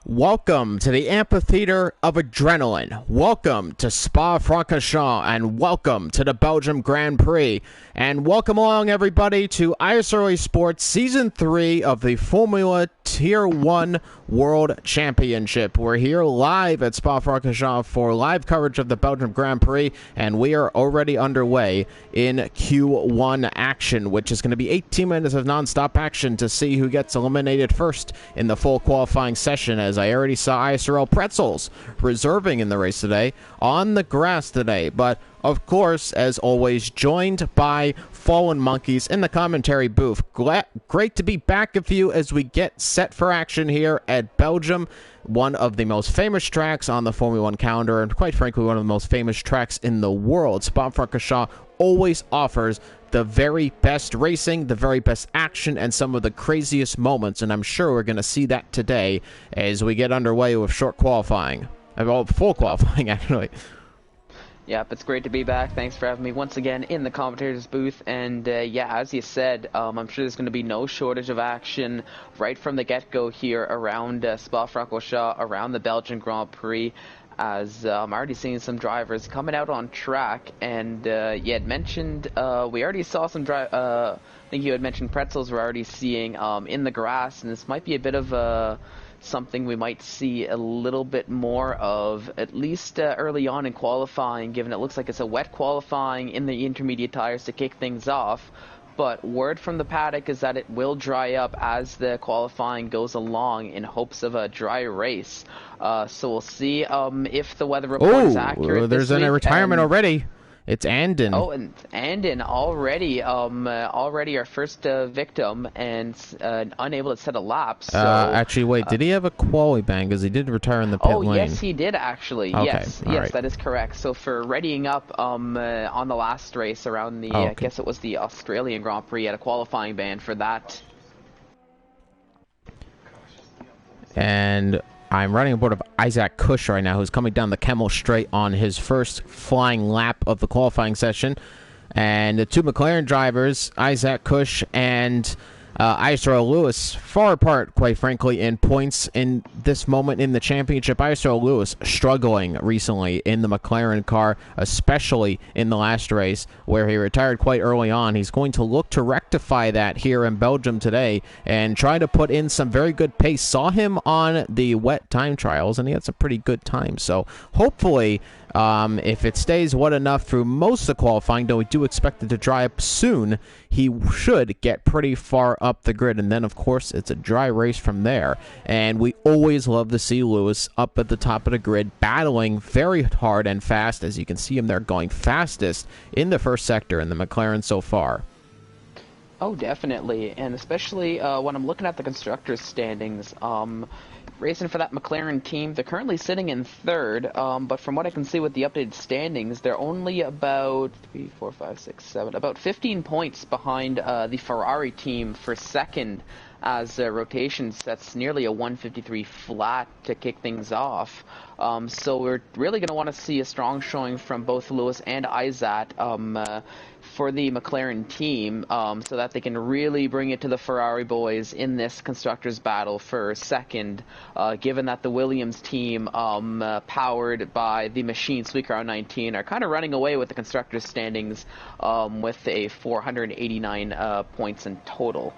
Welcome to the Amphitheater of Adrenaline. Welcome to Spa-Francorchamps, and welcome to the Belgium Grand Prix. And welcome along, everybody, to ISRL Esports Season 3 of the Formula Tier 1 World Championship. We're here live at Spa-Francorchamps for live coverage of the Belgium Grand Prix, and we are already underway in Q1 action, which is going to be 18 minutes of non-stop action to see who gets eliminated first in the full qualifying session, as I already saw ISRL Pretzels reserving in the race today on the grass today. But of course, as always, joined by Fallen Monkeys in the commentary booth. Great to be back with you as we get set for action here at Belgium, one of the most famous tracks on the Formula 1 calendar, and quite frankly, one of the most famous tracks in the world. Spa-Francorchamps always offers the very best racing, the very best action, and some of the craziest moments, and I'm sure we're going to see that today as we get underway with short qualifying. Well, full qualifying, actually. Yep, it's great to be back. Thanks for having me once again in the commentator's booth. And yeah, as you said, I'm sure there's going to be no shortage of action right from the get-go here around Spa-Francorchamps, around the Belgian Grand Prix, as I'm already seeing some drivers coming out on track. And you had mentioned, we already saw some I think you had mentioned Pretzels we're already seeing in the grass, and this might be a bit of something we might see a little bit more of, at least early on in qualifying, given it looks like it's a wet qualifying in the intermediate tires to kick things off. But word from the paddock is that it will dry up as the qualifying goes along in hopes of a dry race. So we'll see if the weather report is accurate. There's a retirement already. It's Andon. Oh, and Andon already, already our first victim, and unable to set a lap. So, actually, wait, did he have a quali ban? Because he did retire in the pit lane. Oh, yes, he did actually. Okay, yes, right. That is correct. So for readying up on the last race around the, I guess it was the Australian Grand Prix, had a qualifying ban for that. And I'm riding aboard of Isaac Kush right now, who's coming down the Kemmel Straight on his first flying lap of the qualifying session. And the two McLaren drivers, Isaac Kush and ISRL Lewis, far apart, quite frankly, in points in this moment in the championship. ISRL Lewis struggling recently in the McLaren car, especially in the last race where he retired quite early on. He's going to look to rectify that here in Belgium today and try to put in some very good pace. Saw him on the wet time trials, and he had some pretty good times. So hopefully, if it stays wet enough through most of the qualifying, though we do expect it to dry up soon, he should get pretty far up the grid. And then, of course, it's a dry race from there. And we always love to see Lewis up at the top of the grid, battling very hard and fast. As you can see him there going fastest in the first sector in the McLaren so far. Oh, definitely. And especially when I'm looking at the constructors' standings, racing for that McLaren team, they're currently sitting in third, but from what I can see with the updated standings, they're only about 15 points behind the Ferrari team for second, as rotation sets nearly a 153 flat to kick things off. So we're really going to want to see a strong showing from both Lewis and Isaac for the McLaren team, so that they can really bring it to the Ferrari boys in this constructors battle for second, given that the Williams team, powered by the machine Sweetcar 19, are kind of running away with the constructors standings with a 489 points in total.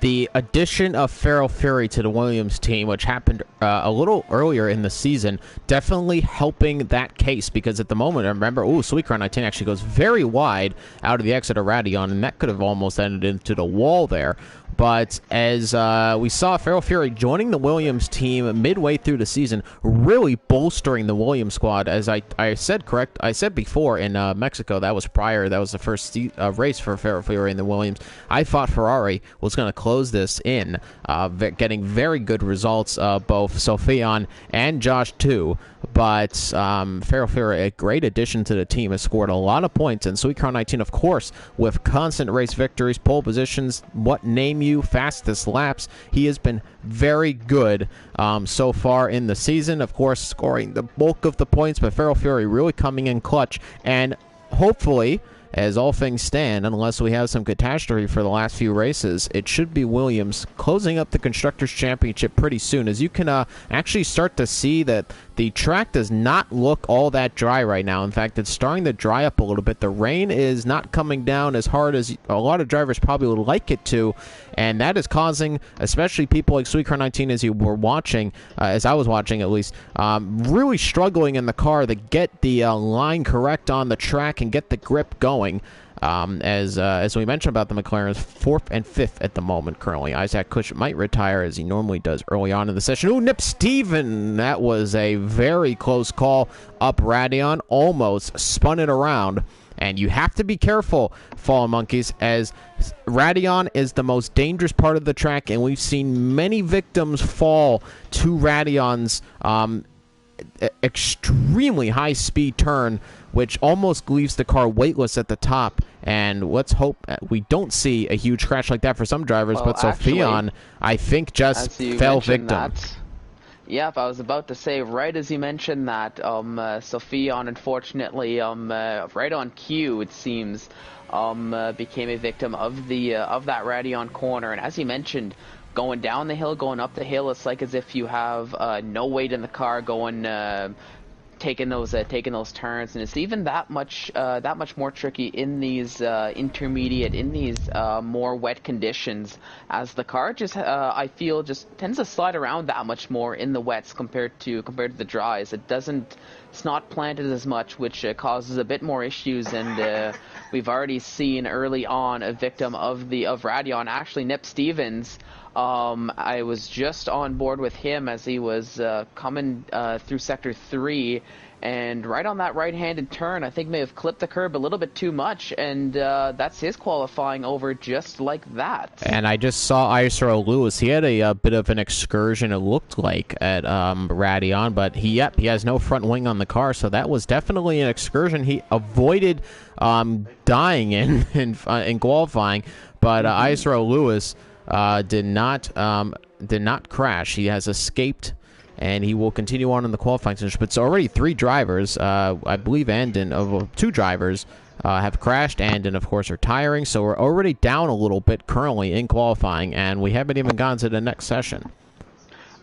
The addition of Feral Fury to the Williams team, which happened a little earlier in the season, definitely helping that case, because at the moment, I remember, Sweetcar 19 actually goes very wide out of the exit of Radion, and that could have almost ended into the wall there. But as we saw Feral Fury joining the Williams team midway through the season, really bolstering the Williams squad. As I said before in Mexico, that was the first race for Feral Fury in the Williams. I thought Ferrari was going to close this in, getting very good results, both Sophion and Josh too. But Feral Fury, a great addition to the team, has scored a lot of points. And Sweetcar 19, of course, with constant race victories, pole positions, what name you, fastest laps. He has been very good so far in the season. Of course, scoring the bulk of the points, but Feral Fury really coming in clutch. And hopefully, as all things stand, unless we have some catastrophe for the last few races, it should be Williams closing up the Constructors' Championship pretty soon, as you can actually start to see that the track does not look all that dry right now. In fact, it's starting to dry up a little bit. The rain is not coming down as hard as a lot of drivers probably would like it to, and that is causing, especially people like Sweetcar 19, as you were watching, as I was watching at least, really struggling in the car to get the line correct on the track and get the grip going. As we mentioned about the McLarens, 4th and 5th at the moment currently. Isaac Kush might retire as he normally does early on in the session. Ooh, Nip Steven! That was a very close call up Radion. Almost spun it around. And you have to be careful, Fallen Monkeys, as Radion is the most dangerous part of the track, and we've seen many victims fall to Radion's extremely high-speed turn, which almost leaves the car weightless at the top. And let's hope we don't see a huge crash like that for some drivers, but Sophion, I think, just fell victim. Yep, I was about to say, right as you mentioned that, Sophion, unfortunately, right on cue, it seems, became a victim of that Radion corner. And as you mentioned, going down the hill, going up the hill, it's like as if you have no weight in the car going, taking those turns, and it's even that much more tricky in these more wet conditions, as the car just I feel just tends to slide around that much more in the wets compared to the dries. It's not planted as much, which causes a bit more issues, and we've already seen early on a victim of Radion, actually Nip Stevens. I was just on board with him as he was coming through Sector 3, and right on that right-handed turn, I think may have clipped the curb a little bit too much, and that's his qualifying over just like that. And I just saw ISRL Lewis. He had a bit of an excursion, it looked like, at Radion, but he has no front wing on the car, so that was definitely an excursion he avoided dying in qualifying, but ISRL Lewis did not crash. He has escaped, and he will continue on in the qualifying session. But it's already 3 drivers, I believe, Andon, 2 drivers have crashed. Andon, of course, are retiring. So we're already down a little bit currently in qualifying, and we haven't even gone to the next session.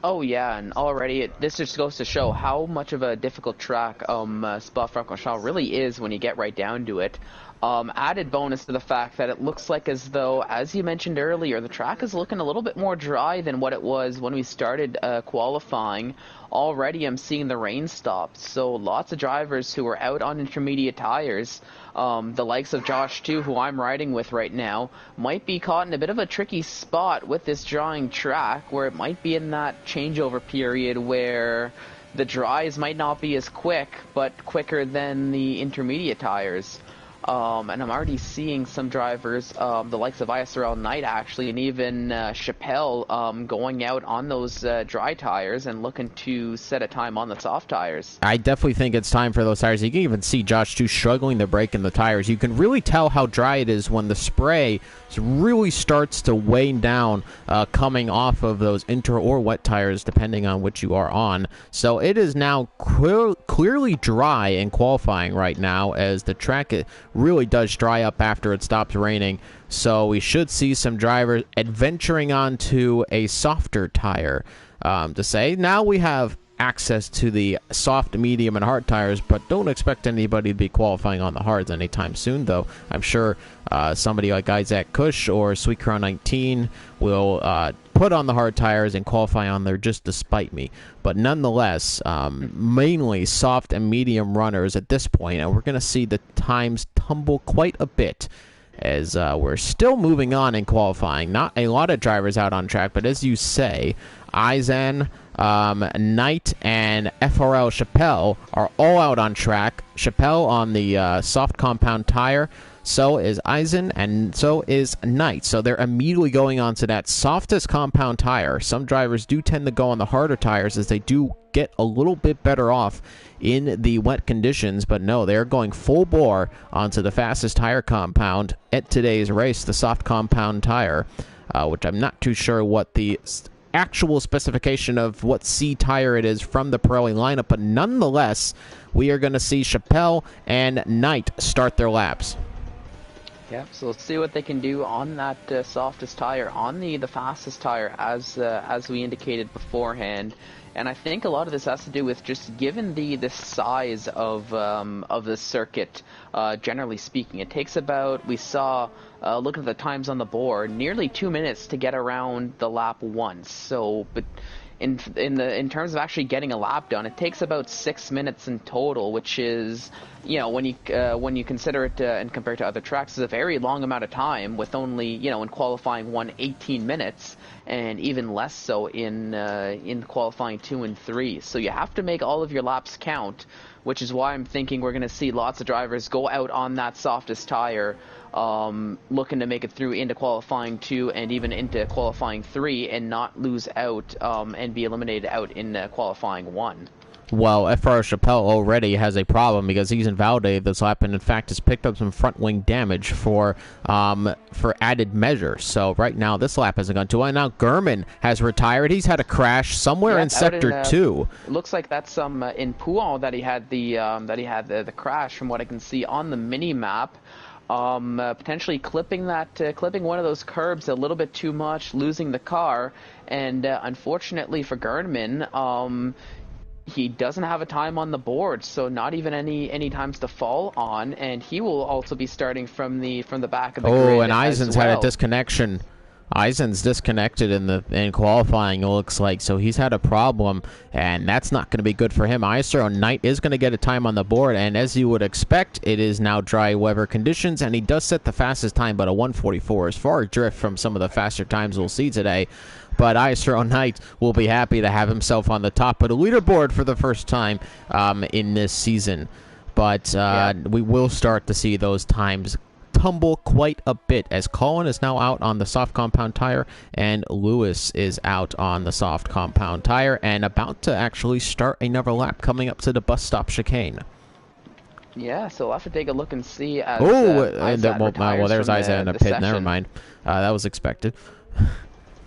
Oh yeah, and already this just goes to show how much of a difficult track Spa-Francorchamps really is when you get right down to it. Added bonus to the fact that it looks like as though, as you mentioned earlier, the track is looking a little bit more dry than what it was when we started qualifying. Already I'm seeing the rain stop, so lots of drivers who are out on intermediate tires, the likes of Josh too, who I'm riding with right now, might be caught in a bit of a tricky spot with this drying track, where it might be in that changeover period where the dries might not be as quick, but quicker than the intermediate tires. And I'm already seeing some drivers, the likes of ISRL Knight actually, and even Chappelle going out on those dry tires and looking to set a time on the soft tires. I definitely think it's time for those tires. You can even see Josh too struggling to break in the tires. You can really tell how dry it is when the spray really starts to wane down coming off of those inter or wet tires, depending on which you are on. So it is now clearly dry in qualifying right now, as the track really does dry up after it stops raining. So we should see some drivers adventuring onto a softer tire. To say, now we have access to the soft, medium, and hard tires, but don't expect anybody to be qualifying on the hards anytime soon, though. I'm sure somebody like Isaac Kush or Sweetcar 19 will put on the hard tires and qualify on there just to spite me. But nonetheless, mainly soft and medium runners at this point, and we're going to see the times tumble quite a bit, as we're still moving on in qualifying. Not a lot of drivers out on track, but as you say, Eisen, Knight, and FRL Chappelle are all out on track. Chappelle on the soft compound tire, so is Eisen, and so is Knight. So they're immediately going on to that softest compound tire. Some drivers do tend to go on the harder tires, as they do get a little bit better off in the wet conditions, but no, they're going full bore onto the fastest tire compound at today's race, the soft compound tire, which I'm not too sure what the actual specification of what C tire it is from the Pirelli lineup, but nonetheless, we are going to see Chappelle and Knight start their laps. Yeah, so let's see what they can do on that softest tire, on the fastest tire, as we indicated beforehand. And I think a lot of this has to do with just given the size of the circuit, generally speaking. It takes about, we saw, looking at the times on the board, nearly 2 minutes to get around the lap once. So, but in terms of actually getting a lap done, it takes about 6 minutes in total, which is, you know, when you consider it and compare it to other tracks, is a very long amount of time. With only, you know, in qualifying 18 minutes, and even less so in qualifying 2 and 3. So you have to make all of your laps count, which is why I'm thinking we're going to see lots of drivers go out on that softest tire, looking to make it through into qualifying 2 and even into qualifying 3 and not lose out and be eliminated out in qualifying 1. Well, FR Chappelle already has a problem because he's invalidated this lap and in fact has picked up some front wing damage for added measure. So right now this lap hasn't gone too well. And now Gurman has retired. He's had a crash somewhere in sector 2. It looks like that's in Pouan that he had the crash, from what I can see on the mini map. Potentially clipping one of those curbs a little bit too much, losing the car, and unfortunately for Gurman, he doesn't have a time on the board, so not even any times to fall on, and he will also be starting from the back of the grid. Oh, and Eisen's had a disconnection. Eisen's disconnected in qualifying, it looks like, so he's had a problem, and that's not going to be good for him. ISRL Knight is going to get a time on the board, and as you would expect, it is now dry weather conditions, and he does set the fastest time, but a 1:44 is far adrift from some of the faster times we'll see today. But ISRL Knight will be happy to have himself on the top of the leaderboard for the first time in this season. But we will start to see those times tumble quite a bit, as Colin is now out on the soft compound tire and Lewis is out on the soft compound tire and about to actually start another lap coming up to the bus stop chicane. Yeah, so we'll have to take a look and see as well, there's Isaac in the pit. Session. Never mind. That was expected.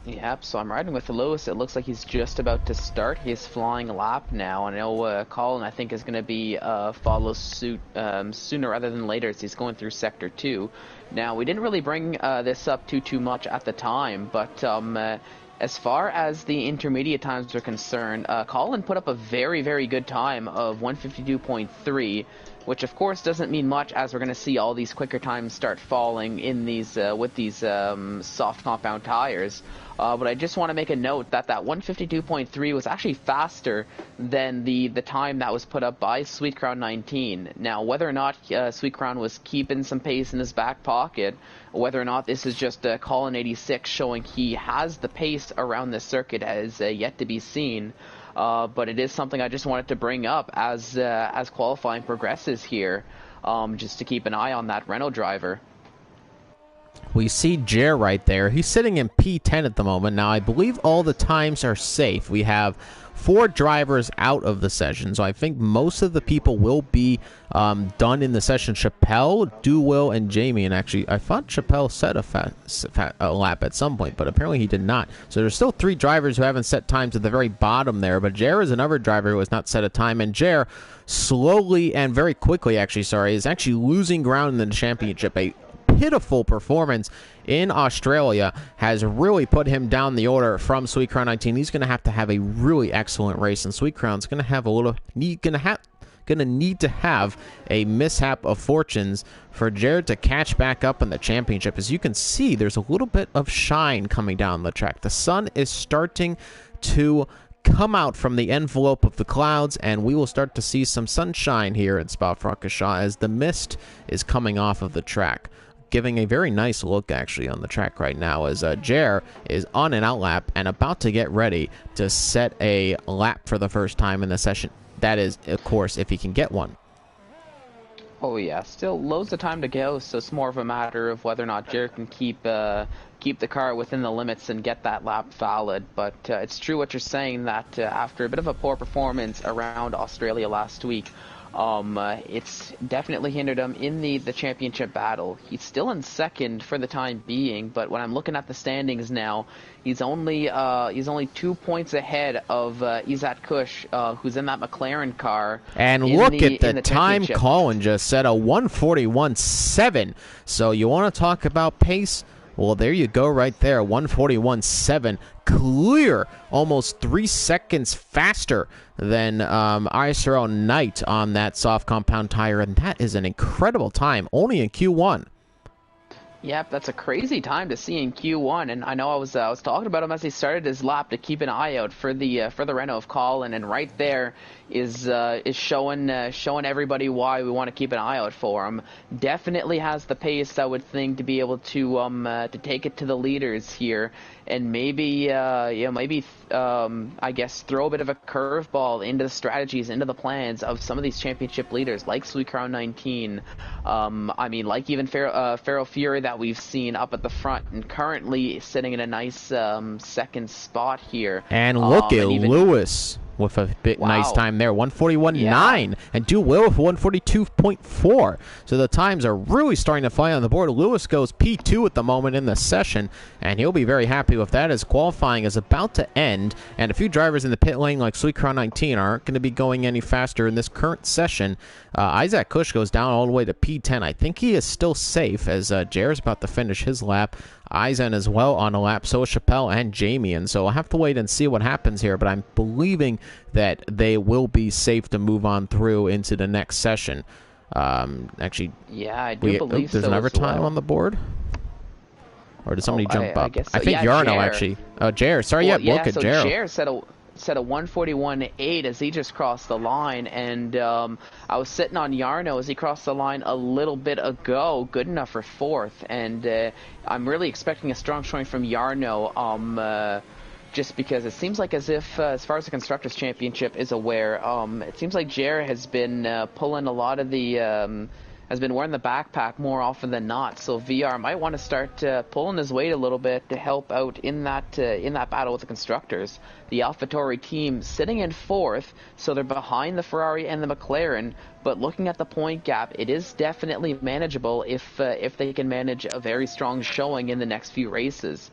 Yep, so I'm riding with Lewis. It looks like he's just about to start his flying lap now. I know Colin, I think, is going to be follow suit sooner rather than later as he's going through Sector 2. Now, we didn't really bring this up too much at the time, but as far as the intermediate times are concerned, Colin put up a very, very good time of 152.3, which of course doesn't mean much as we're going to see all these quicker times start falling in these with these soft compound tires. But I just want to make a note that 152.3 was actually faster than the time that was put up by Sweet Crown 19. Now, whether or not Sweet Crown was keeping some pace in his back pocket, whether or not this is just Colin 86 showing he has the pace around this circuit is yet to be seen. But it is something I just wanted to bring up as qualifying progresses here, just to keep an eye on that Renault driver. We see Jer right there. He's sitting in P10 at the moment. Now, I believe all the times are safe. We have 4 drivers out of the session, so I think most of the people will be done in the session. Chappelle, Duwill, and Jamie. And actually, I thought Chappelle set a lap at some point, but apparently he did not. So there's still 3 drivers who haven't set times at the very bottom there. But Jer is another driver who has not set a time. And Jer, slowly and very quickly, is actually losing ground in the championship. A pitiful performance in Australia has really put him down the order from Sweet Crown 19. He's going to have a really excellent race, and Sweet Crown's going to have need to have a mishap of fortunes for Jared to catch back up in the championship. As you can see, there's a little bit of shine coming down the track. The sun is starting to come out from the envelope of the clouds, and we will start to see some sunshine here in Spa-Francorchamps as the mist is coming off of the track, giving a very nice look actually on the track right now as Jer is on an out lap and about to get ready to set a lap for the first time in the session. That is, of course, if he can get one. Oh yeah, still loads of time to go, so it's more of a matter of whether or not Jer can keep the car within the limits and get that lap valid. But it's true what you're saying, that after a bit of a poor performance around Australia last week, It's definitely hindered him in the championship battle. He's still in second for the time being, but when I'm looking at the standings now, he's only 2 points ahead of Izat Kush, who's in that McLaren car. And look at the time Colin just set, a 141.7. So you want to talk about pace? Well, there you go right there, 141.7. Clear, almost 3 seconds faster than ISRL Knight on that soft compound tire, and that is an incredible time, only in Q1. Yep, that's a crazy time to see in Q1, and I know I was talking about him as he started his lap to keep an eye out for the Renault of Colin, and right there is showing everybody why we want to keep an eye out for him. Definitely has the pace, I would think, to be able to take it to the leaders here, and maybe I guess throw a bit of a curveball into the strategies, into the plans of some of these championship leaders like Sweet Crown 19. I mean, like even Pharaoh Fury that we've seen up at the front and currently sitting in a nice second spot here. And look at Lewis with a bit nice time there, 141.9, and Do Will with 142.4. So the times are really starting to fly on the board. Lewis goes P2 at the moment in the session, and he'll be very happy with that as qualifying is about to end, and a few drivers in the pit lane like Sweet Crown 19 aren't going to be going any faster in this current session. Isaac Kush goes down all the way to P10. I think he is still safe as Jared's about to finish his lap. Eisen as well on a lap, so is Chappelle and Jamie, and so I'll have to wait and see what happens here, but I'm believing that they will be safe to move on through into the next session. Actually, yeah, I do believe there's another time on the board? Or did somebody jump up? Guess so. I think Yarno actually. Oh, Jared. Sorry, look at Jared. Jared set a 141.8 as he just crossed the line, and I was sitting on Yarno as he crossed the line a little bit ago, good enough for fourth, and I'm really expecting a strong showing from Yarno, just because it seems like as if, as far as the Constructors' Championship is aware, it seems like Jared has been pulling a lot of the has been wearing the backpack more often than not, so VR might want to start pulling his weight a little bit to help out in that battle with the Constructors. The AlphaTauri team sitting in fourth, so they're behind the Ferrari and the McLaren, but looking at the point gap, it is definitely manageable if they can manage a very strong showing in the next few races.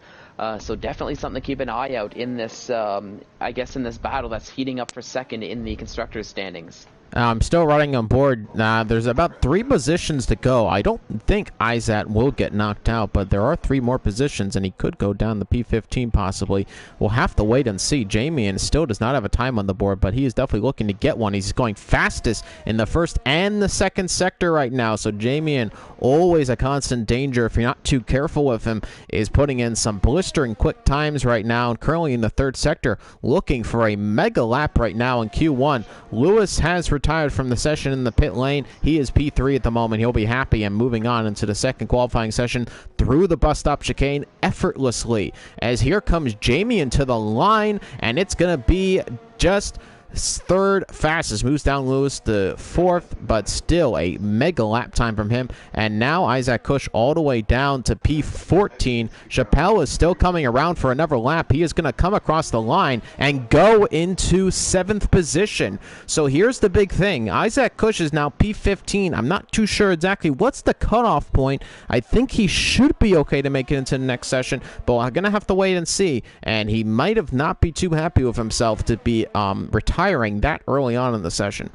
So definitely something to keep an eye out in this, I guess, in this battle that's heating up for second in the Constructors' standings. I'm still running on board. There's about 3 positions to go. I don't think Isaac will get knocked out, but there are 3 more positions, and he could go down the P15 possibly. We'll have to wait and see. Jamie still does not have a time on the board, but he is definitely looking to get one. He's going fastest in the first and the second sector right now, so Jamie, always a constant danger if you're not too careful with him, is putting in some blistering quick times right now, and currently in the third sector, looking for a mega lap right now in Q1. Lewis has retired from the session in the pit lane. He is P3 at the moment. He'll be happy and moving on into the second qualifying session through the bus stop chicane effortlessly. As here comes Jamie into the line, and it's going to be just third fastest. Moves down Lewis to fourth, but still a mega lap time from him. And now Isaac Kush all the way down to P14. Chappelle is still coming around for another lap. He is going to come across the line and go into 7th position. So here's the big thing. Isaac Kush is now P15. I'm not too sure exactly what's the cutoff point. I think he should be okay to make it into the next session, but I'm going to have to wait and see. And he might have not be too happy with himself to be retiring that early on in the session.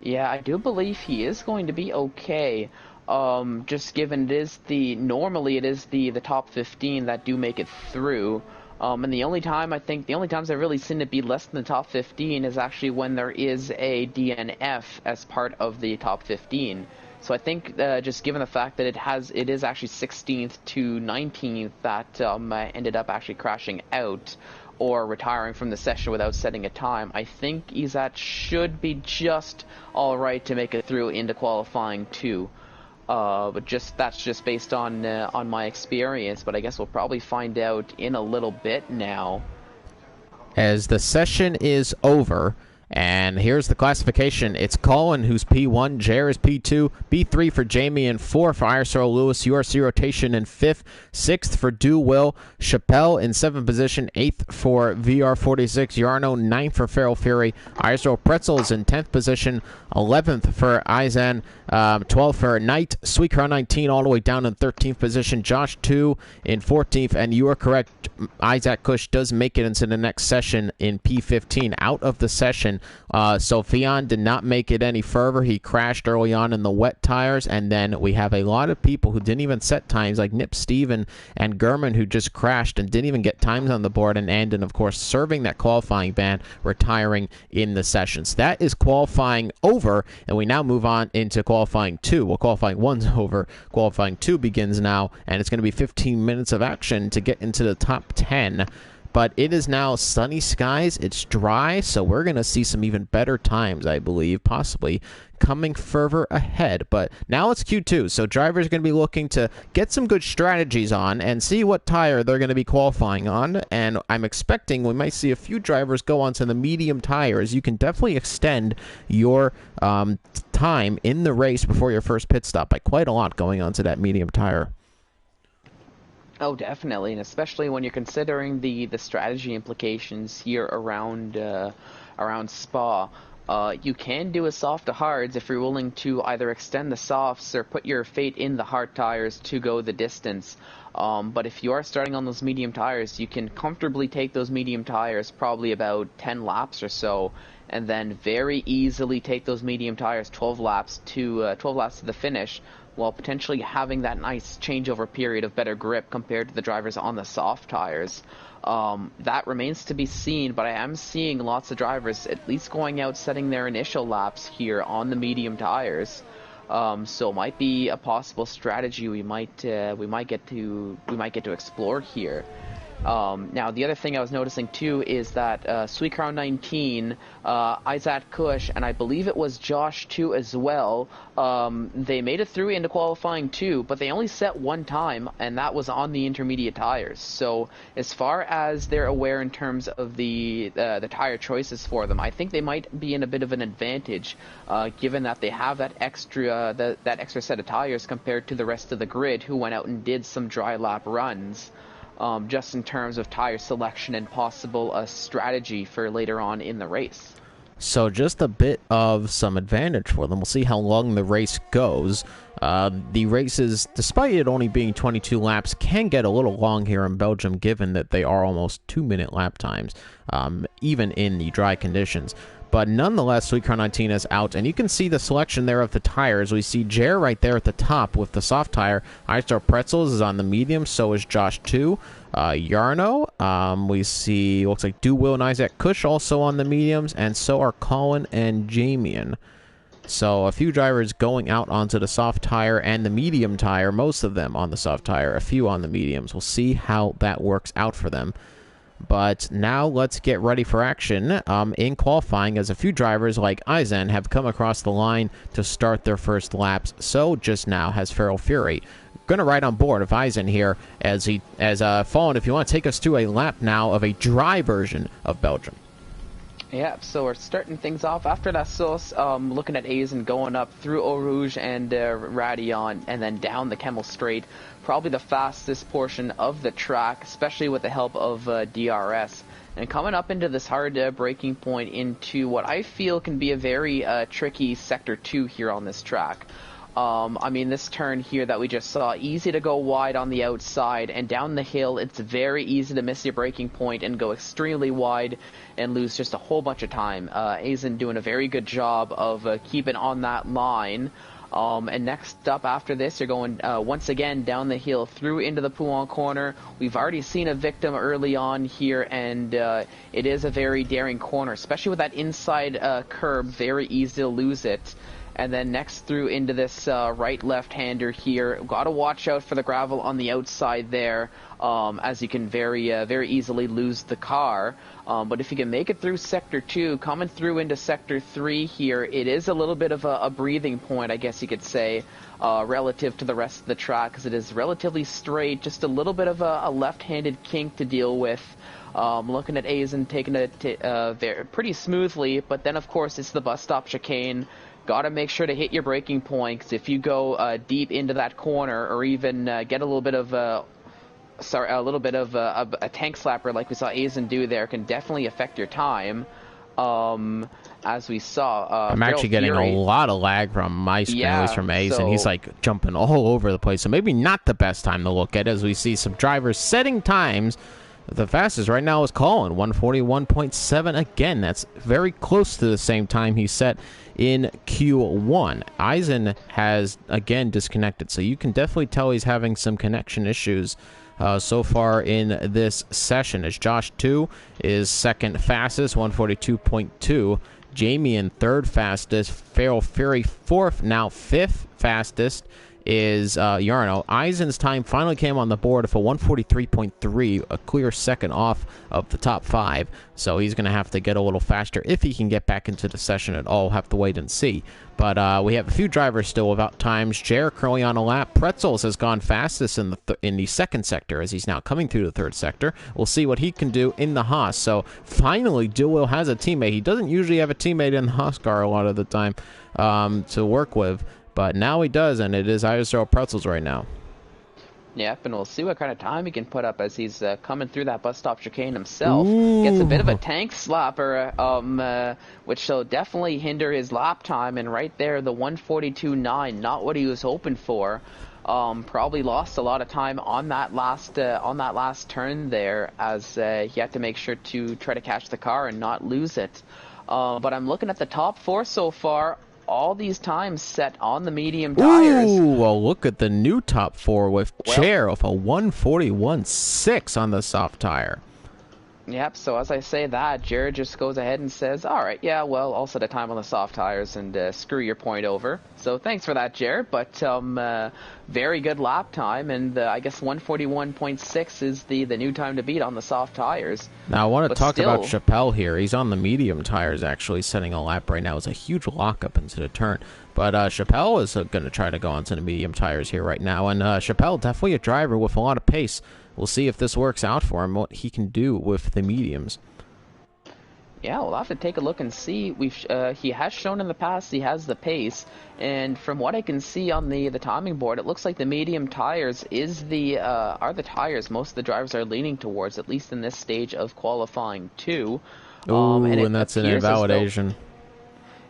Yeah, I do believe he is going to be okay. Just given normally it is the top 15 that do make it through. And the only times I've really seen it be less than the top 15 is actually when there is a DNF as part of the top 15. So I think just given the fact that it is actually 16th to 19th that ended up actually crashing out or retiring from the session without setting a time, I think Izat should be just all right to make it through into qualifying too. But that's just based on my experience. But I guess we'll probably find out in a little bit now. As the session is over, And here's the classification. It's Colin who's P1, Jer is P2, B3 for Jamie, and 4 for ISRL Lewis, URC rotation in 5th, 6th for Do Will, Chappelle in 7th position, 8th for VR46, Yarno 9th for Feral Fury, ISRL Pretzel is in 10th position, 11th for Aizen, 12th for Knight, Sweetcrown 19 all the way down in 13th position, Josh 2 in 14th, and you are correct, Isaac Kush does make it into the next session in P15, out of the session. So Fion did not make it any further. He crashed early on in the wet tires, and then we have a lot of people who didn't even set times, like Nip Steven and Gurman, who just crashed and didn't even get times on the board, and Andon, of course, serving that qualifying ban, retiring in the sessions. That is qualifying over, and we now move on into qualifying 2. Well, qualifying 1's over. Qualifying 2 begins now, and it's going to be 15 minutes of action to get into the top 10. But it is now sunny skies, it's dry, so we're going to see some even better times, I believe, possibly coming further ahead. But now it's Q2, so drivers are going to be looking to get some good strategies on and see what tire they're going to be qualifying on. And I'm expecting we might see a few drivers go onto the medium tires. You can definitely extend your time in the race before your first pit stop by quite a lot going onto that medium tire. Oh, definitely, and especially when you're considering the strategy implications here around Spa. You can do a soft to hards if you're willing to either extend the softs or put your fate in the hard tires to go the distance. But if you are starting on those medium tires, you can comfortably take those medium tires probably about 10 laps or so, and then very easily take those medium tires 12 laps to the finish, while potentially having that nice changeover period of better grip compared to the drivers on the soft tires. That remains to be seen, but I am seeing lots of drivers at least going out setting their initial laps here on the medium tires. So it might be a possible strategy we might get to explore here. Now, the other thing I was noticing too is that Sweetcrown 19, Isaac Kush, and I believe it was Josh too as well, they made it through into qualifying too, but they only set one time, and that was on the intermediate tires. So as far as they're aware in terms of the tire choices for them, I think they might be in a bit of an advantage, given that they have that extra set of tires compared to the rest of the grid, who went out and did some dry lap runs. Just in terms of tire selection and possible strategy for later on in the race. So just a bit of some advantage for them. We'll see how long the race goes. The races, despite it only being 22 laps, can get a little long here in Belgium, given that they are almost 2-minute lap times, even in the dry conditions. But nonetheless, Sweetcrown 19 is out, and you can see the selection there of the tires. We see Jer right there at the top with the soft tire. ISRL Pretzels is on the medium, so is Josh 2. Yarno, we see, looks like Do Will and Isaac Kush also on the mediums, and so are Colin and Jamian. So a few drivers going out onto the soft tire and the medium tire, most of them on the soft tire, a few on the mediums. We'll see how that works out for them. But now let's get ready for action in qualifying, as a few drivers like Aizen have come across the line to start their first laps. So just now has Feral Fury. Going to ride on board of Aizen here as Fallen, if you want to take us to a lap now of a dry version of Belgium. Yeah, so we're starting things off after that sauce, looking at Aizen going up through Eau Rouge and Radion, and then down the Kemmel Straight. Probably the fastest portion of the track, especially with the help of DRS. And coming up into this hard braking point into what I feel can be a very tricky Sector 2 here on this track. I mean, this turn here that we just saw, easy to go wide on the outside, and down the hill, it's very easy to miss your braking point and go extremely wide and lose just a whole bunch of time. Aizen doing a very good job of keeping on that line. And next up after this, you're going once again down the hill through into the Pouan corner. We've already seen a victim early on here, and it is a very daring corner, especially with that inside curb, very easy to lose it. And then next through into this right left-hander here. Got to watch out for the gravel on the outside there, as you can very easily lose the car. But if you can make it through Sector 2, coming through into Sector 3 here, it is a little bit of a breathing point, I guess you could say, relative to the rest of the track, because it is relatively straight, just a little bit of a left-handed kink to deal with. Looking at Aizen taking it there pretty smoothly, but then of course it's the bus stop chicane. Got to make sure to hit your braking point, because if you go deep into that corner, or even get a little bit of a tank slapper like we saw Aizen do there, can definitely affect your time. As we saw, I'm actually getting a lot of lag from my screen, at least from Aizen. So he's like jumping all over the place. So maybe not the best time to look at, as we see some drivers setting times. The fastest right now is Colin, 141.7. Again, that's very close to the same time he set in Q1. Aizen has, again, disconnected, so you can definitely tell he's having some connection issues so far in this session, as Josh 2 is second fastest, 142.2. Jamie in third fastest. Feral Fury fourth, now fifth fastest is Yarno. Aizen's time finally came on the board for 143.3, a clear second off of the top 5. So he's going to have to get a little faster if he can get back into the session at all. We'll have to wait and see. But we have a few drivers still without times. Jer currently on a lap. Pretzels has gone fastest in the second sector, as he's now coming through the third sector. We'll see what he can do in the Haas. So finally, Duo has a teammate. He doesn't usually have a teammate in the Haas car a lot of the time to work with. But now he does, and it is ISRL Pretzels right now. Yep, and we'll see what kind of time he can put up as he's coming through that bus stop chicane himself. Ooh. Gets a bit of a tank slapper, which will definitely hinder his lap time. And right there, the 142.9, not what he was hoping for. Probably lost a lot of time on that last turn there, as he had to make sure to try to catch the car and not lose it. But I'm looking at the top 4 so far. All these times set on the medium tires. Ooh, well, look at the new top 4 with Chair of a 141.6 on the soft tire. Yep, so as I say that, Jared just goes ahead and says, all right, yeah, well, I'll set a time on the soft tires and screw your point over. So thanks for that, Jared, but very good lap time, and I guess 141.6 is the new time to beat on the soft tires. Now, I want to talk about Chappelle here. He's on the medium tires, actually, setting a lap right now. It's a huge lockup into the turn. But Chappelle is going to try to go onto the medium tires here right now, and Chappelle, definitely a driver with a lot of pace. We'll see if this works out for him, what he can do with the mediums. Yeah, we'll have to take a look and see. He has shown in the past he has the pace, and from what I can see on the timing board, it looks like the medium tires are the tires most of the drivers are leaning towards, at least in this stage of qualifying too. And that's an invalidation.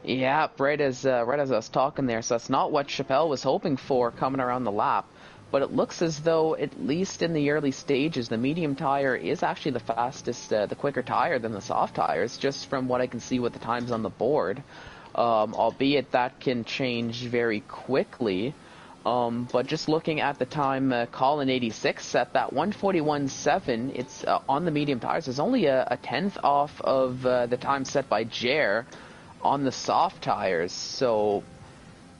Yeah, right as I was talking there, so that's not what Chappelle was hoping for coming around the lap. But it looks as though, at least in the early stages, the medium tire is actually the fastest, the quicker tire than the soft tires, just from what I can see with the times on the board. Albeit that can change very quickly. But just looking at the time, Colin 86 at that 141.7, it's on the medium tires. There's only a tenth off of the time set by Jer on the soft tires. So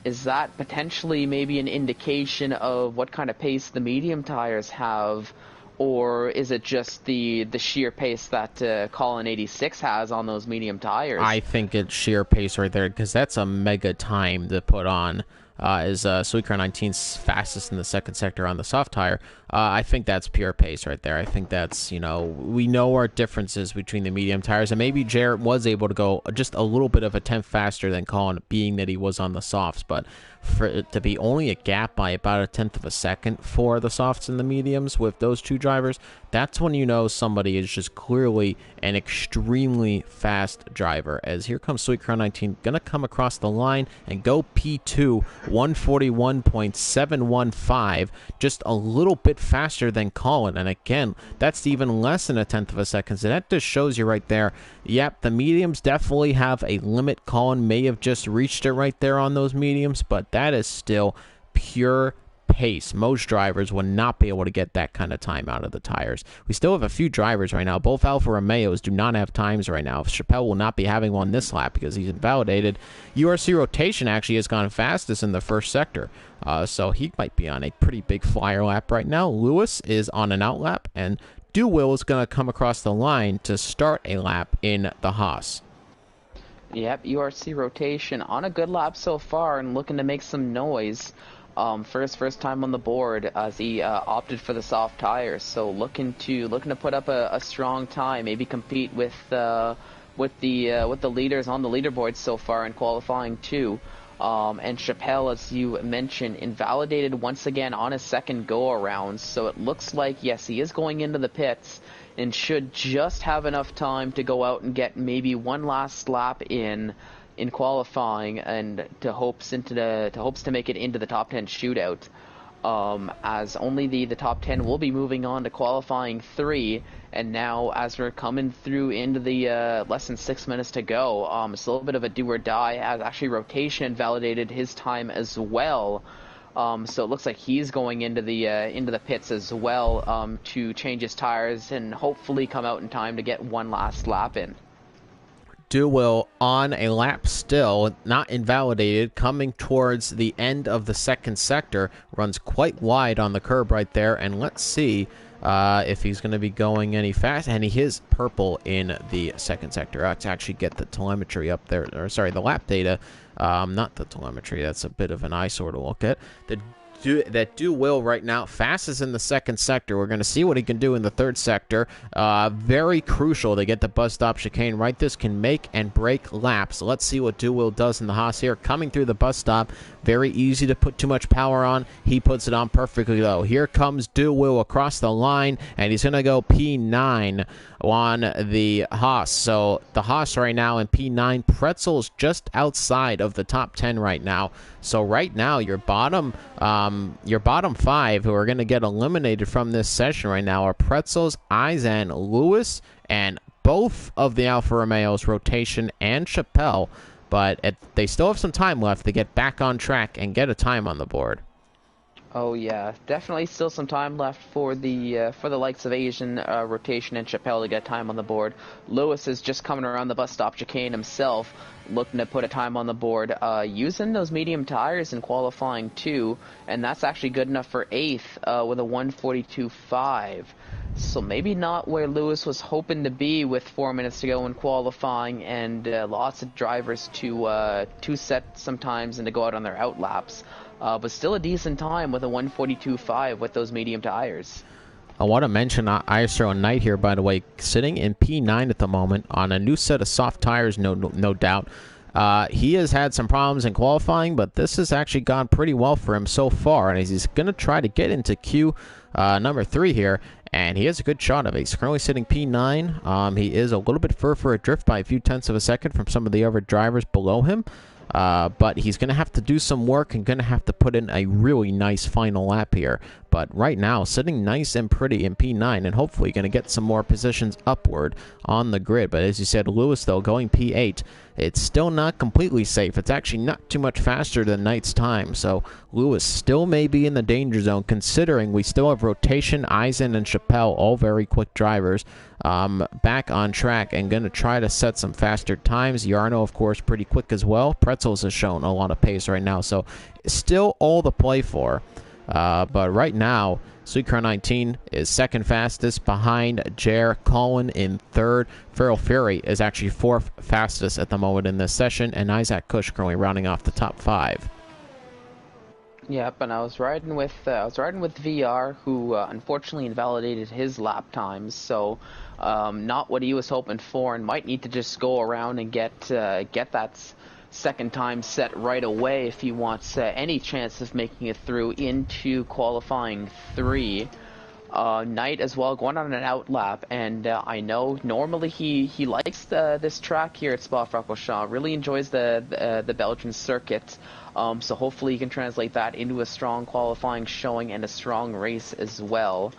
is that potentially maybe an indication of what kind of pace the medium tires have, or is it just the sheer pace that Colin 86 has on those medium tires? I think it's sheer pace right there, because that's a mega time to put on. Is Sweetcar 19's fastest in the second sector on the soft tire. I think that's pure pace right there. I think that's, we know our differences between the medium tires, and maybe Jarrett was able to go just a little bit of a tenth faster than Colin, being that he was on the softs, but for it to be only a gap by about a tenth of a second for the softs and the mediums with those two drivers, that's when you know somebody is just clearly an extremely fast driver. As here comes Sweetcar 19, gonna come across the line and go P2, 141.715, just a little bit faster than Colin. And again, that's even less than a tenth of a second. So that just shows you right there, yep, the mediums definitely have a limit. Colin may have just reached it right there on those mediums, but that is still pure pace. Most drivers would not be able to get that kind of time out of the tires. We still have a few drivers right now. Both Alfa Romeos do not have times right now. Chappelle will not be having one this lap because he's invalidated. URC Rotation actually has gone fastest in the first sector. So he might be on a pretty big flyer lap right now. Lewis is on an out lap, and Will is going to come across the line to start a lap in the Haas. Yep, URC Rotation on a good lap so far and looking to make some noise. First time on the board as he opted for the soft tires. So looking to put up a strong time, maybe compete with the leaders on the leaderboard so far in qualifying too. And Chappelle, as you mentioned, invalidated once again on his second go-around. So it looks like, yes, he is going into the pits and should just have enough time to go out and get maybe one last lap in qualifying, and to hopes to make it into the top 10 shootout. As only the top 10 will be moving on to qualifying 3, and now as we're coming through into the less than 6 minutes to go, it's a little bit of a do or die, as actually Rotation validated his time as well. So it looks like he's going into the pits as well to change his tires and hopefully come out in time to get one last lap in. Will on a lap still, not invalidated, coming towards the end of the second sector, runs quite wide on the curb right there, and let's see if he's going to be going any fast. And he is purple in the second sector. Let's actually get the telemetry up there, or sorry, the lap data, not the telemetry. That's a bit of an eyesore to look at. Will right now fastest in the second sector. We're going to see what he can do in the third sector. Very crucial to get the bus stop chicane right. This can make and break laps. Let's see what Will does in the Haas here. Coming through the bus stop, very easy to put too much power on. He puts it on perfectly though. Here comes Will across the line, and he's going to go P9 on the Haas. So the Haas right now in P9, Pretzel's just outside of the top 10 right now. So right now your bottom 5 who are going to get eliminated from this session right now are Pretzels, Eisen, Lewis, and both of the Alfa Romeos, Rotation and Chappelle. But they still have some time left to get back on track and get a time on the board. Oh yeah, definitely still some time left for the likes of Asian, Rotation, and Chappelle to get time on the board. Lewis is just coming around the bus stop chicane himself, looking to put a time on the board, using those medium tires in qualifying too, and that's actually good enough for 8th with a 1:42.5. So maybe not where Lewis was hoping to be with 4 minutes to go in qualifying and lots of drivers to set sometimes and to go out on their out laps. But still a decent time with a 1:42.5 with those medium tires. I want to mention ISRL Knight here, by the way, sitting in P9 at the moment on a new set of soft tires, no doubt. He has had some problems in qualifying, but this has actually gone pretty well for him so far, and he's going to try to get into Q number 3 here, and he has a good shot of it. He's currently sitting P9. He is a little bit further for a drift by a few tenths of a second from some of the other drivers below him. But he's going to have to do some work and going to have to put in a really nice final lap here. But right now, sitting nice and pretty in P9 and hopefully going to get some more positions upward on the grid. But as you said, Lewis, though, going P8, it's still not completely safe. It's actually not too much faster than Knight's time. So Lewis still may be in the danger zone, considering we still have Rotation, Eisen, and Chappelle, all very quick drivers, back on track and going to try to set some faster times. Yarno, of course, pretty quick as well. Pretzels has shown a lot of pace right now, so still all to play for. But right now, Sweetcar 19 is second fastest behind Jer Colin in third. Feral Fury is actually fourth fastest at the moment in this session, and Isaac Kush currently rounding off the top 5. Yep, and I was riding with VR, who unfortunately invalidated his lap times, so not what he was hoping for, and might need to just go around and get that second time set right away if he wants any chance of making it through into qualifying 3. Knight as well, going on an out lap, and I know normally he likes this track here at Spa-Francorchamps, really enjoys the Belgian circuit, so hopefully he can translate that into a strong qualifying showing and a strong race as well.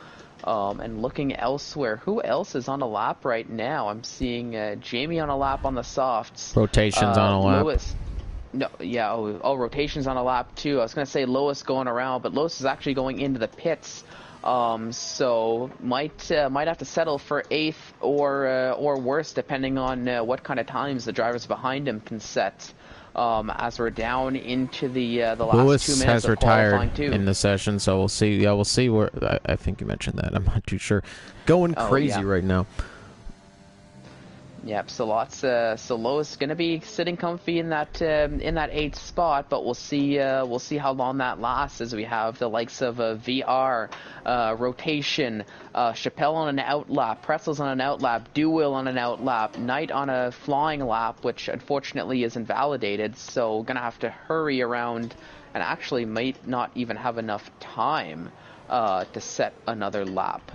And looking elsewhere, who else is on a lap right now? I'm seeing Jamie on a lap on the softs. Rotations on a lap. Lewis. No, yeah, rotations on a lap too. I was gonna say Lois going around, but Lois is actually going into the pits. So might have to settle for 8th or worse, depending on what kind of times the drivers behind him can set. As we're down into the last Lewis 2 minutes has of qualifying retired too. in the session, so we'll see. Yeah, we'll see where. I think you mentioned that. I'm not too sure. Going crazy right now. Yep, so Lois gonna be sitting comfy in that 8th spot, but we'll see how long that lasts as we have the likes of VR, rotation, Chappelle on an out lap, Pretzels on an out lap, Duwill on an out lap, Knight on a flying lap, which unfortunately is invalidated, so gonna have to hurry around and actually might not even have enough time to set another lap.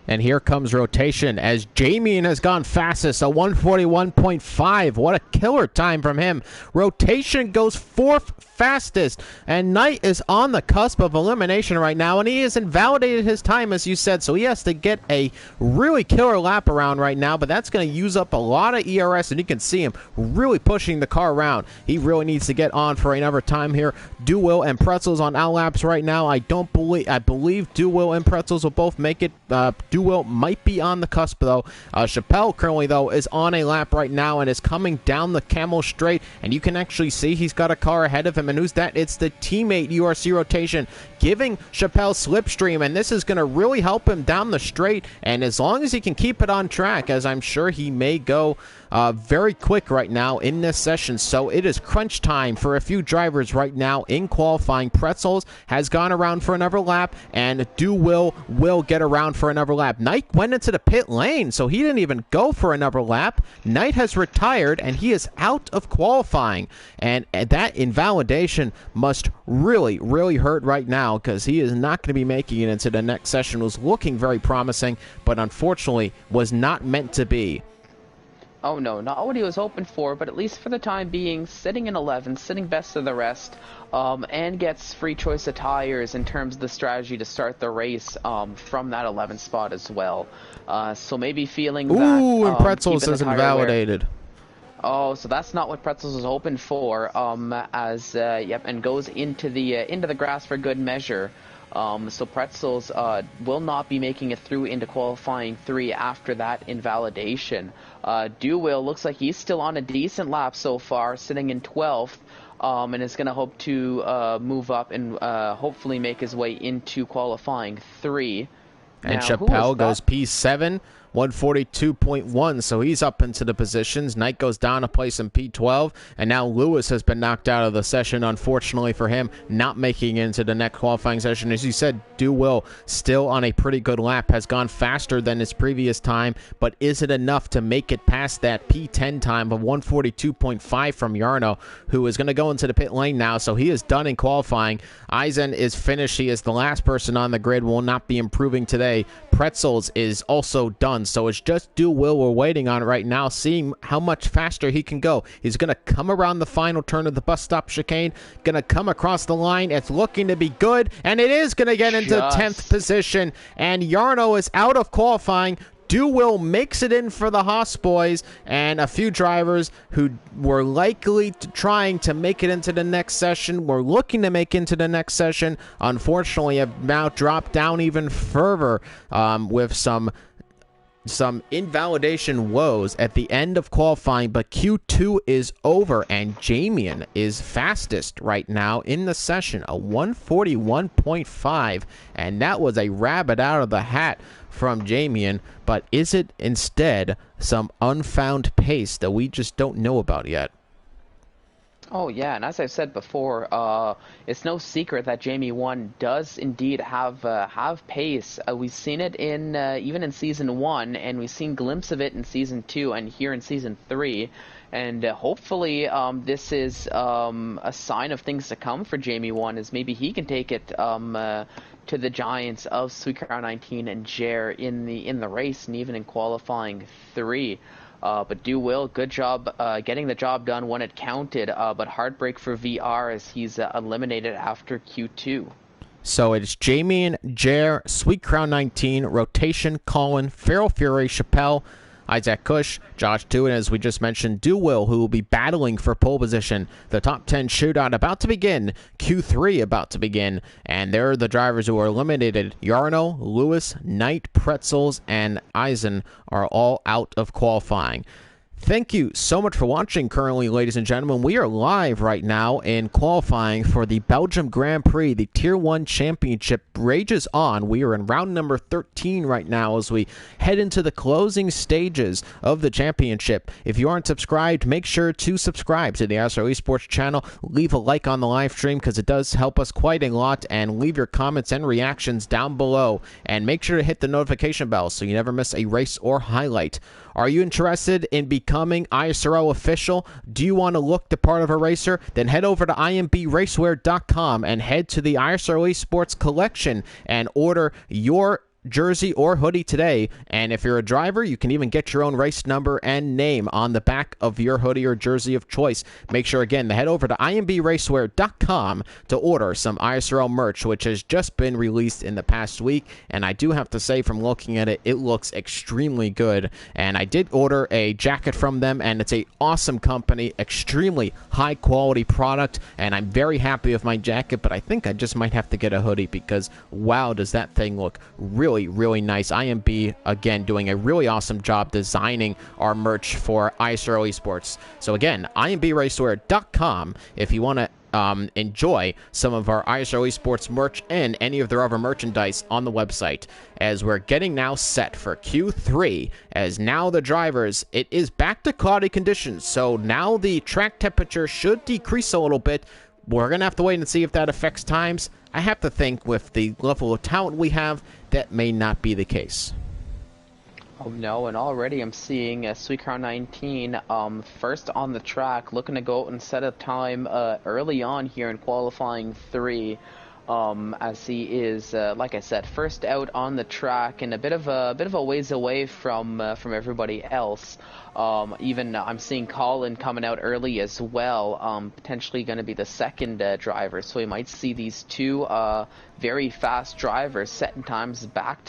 And here comes rotation as Jamien has gone fastest, a 141.5. What a killer time from him. Rotation goes 4th fastest, and Knight is on the cusp of elimination right now, and he has invalidated his time, as you said, so he has to get a really killer lap around right now, but that's going to use up a lot of ERS, and you can see him really pushing the car around. He really needs to get on for another time here. Duwill and Pretzels on out laps right now. I believe Duwill and Pretzels will both make it. Duwill might be on the cusp, though. Chappelle currently, though, is on a lap right now and is coming down the Camel Straight, and you can actually see he's got a car ahead of him, and who's that? It's the teammate URC Rotation giving Chappelle slipstream, and this is going to really help him down the straight, and as long as he can keep it on track, as I'm sure he may go very quick right now in this session. So it is crunch time for a few drivers right now in qualifying. Pretzels has gone around for another lap, and will get around for another lap. Knight went into the pit lane, so he didn't even go for another lap. Knight has retired, and he is out of qualifying, and that invalidation must really, really hurt right now, because he is not going to be making it into the next session. It was looking very promising, but unfortunately was not meant to be. Oh no, not what he was hoping for, but at least for the time being, sitting in 11th, sitting best of the rest, and gets free choice of tires in terms of the strategy to start the race from that 11th spot as well. So maybe feeling that... Ooh, and Pretzels is invalidated. Oh, so that's not what Pretzels was hoping for, and goes into the grass for good measure. So Pretzels will not be making it through into qualifying 3 after that invalidation. Duwill looks like he's still on a decent lap so far, sitting in 12th, and is going to hope to move up and hopefully make his way into qualifying 3. And Chappelle goes P7. 142.1, so he's up into the positions. Knight goes down a place in P12, and now Lewis has been knocked out of the session, unfortunately for him, not making it into the next qualifying session. As you said, Duwill still on a pretty good lap, has gone faster than his previous time, but is it enough to make it past that P10 time of 142.5 from Yarno, who is going to go into the pit lane now, so he is done in qualifying. Eisen is finished. He is the last person on the grid, will not be improving today. Pretzels is also done. So it's just Duwill we're waiting on right now, seeing how much faster he can go. He's going to come around the final turn of the bus stop chicane, going to come across the line. It's looking to be good, and it is going to get into 10th position, and Yarno is out of qualifying. Duwill makes it in for the Haas boys, and a few drivers who were likely trying to make it into the next session, were looking to make into the next session, unfortunately have now dropped down even further with some invalidation woes at the end of qualifying, but Q2 is over, and Jamien is fastest right now in the session, a 141.5, and that was a rabbit out of the hat from Jamien, but is it instead some unfound pace that we just don't know about yet? Oh yeah, and as I've said before, it's no secret that Jamie 1 does indeed have pace. We've seen it in even in Season 1, and we've seen glimpses of it in Season 2 and here in Season 3. And hopefully this is a sign of things to come for Jamie 1, as maybe he can take it to the giants of Sweet Crown 19 and Jer in the race and even in qualifying 3. But Duwill, good job getting the job done when it counted, but heartbreak for VR as he's eliminated after Q2. So it's Jamien, Jer, Sweet Crown 19, Rotation, Colin, Feral Fury, Chappelle, Isaac Cush, Josh Tewin, as we just mentioned, Duwill, who will be battling for pole position. The top 10 shootout about to begin, Q3 about to begin, and there are the drivers who are eliminated. Yarno, Lewis, Knight, Pretzels, and Eisen are all out of qualifying. Thank you so much for watching currently, ladies and gentlemen. We are live right now in qualifying for the Belgium Grand Prix. The Tier 1 Championship rages on. We are in round number 13 right now as we head into the closing stages of the championship. If you aren't subscribed, make sure to subscribe to the ISRL Esports channel. Leave a like on the live stream because it does help us quite a lot, and leave your comments and reactions down below. And make sure to hit the notification bell so you never miss a race or highlight. Are you interested in becoming ISRL official? Do you want to look the part of a racer? Then head over to imbracewear.com and head to the ISRL Esports collection and order your jersey or hoodie today. And if you're a driver, you can even get your own race number and name on the back of your hoodie or jersey of choice. Make sure again to head over to imbracewear.com to order some ISRL merch, which has just been released in the past week. And I do have to say, from looking at it, it looks extremely good. And I did order a jacket from them, and it's a awesome company, extremely high quality product, and I'm very happy with my jacket. But I think I just might have to get a hoodie because wow, does that thing look really nice. IMB, again, doing a really awesome job designing our merch for ISRL Esports. So again, imbracewear.com if you want to enjoy some of our ISRL Esports merch and any of their other merchandise on the website. As we're getting now set for Q3, as now the drivers, it is back to cloudy conditions, so now the track temperature should decrease a little bit. We're going to have to wait and see if that affects times. I have to think with the level of talent we have, that may not be the case. Oh no, and already I'm seeing Sweetcrown 19 first on the track, looking to go out and set a time early on here in qualifying 3. As he is, like I said, first out on the track and a bit of a ways away from everybody else. Even I'm seeing Colin coming out early as well, potentially going to be the second driver. So we might see these two very fast drivers setting times back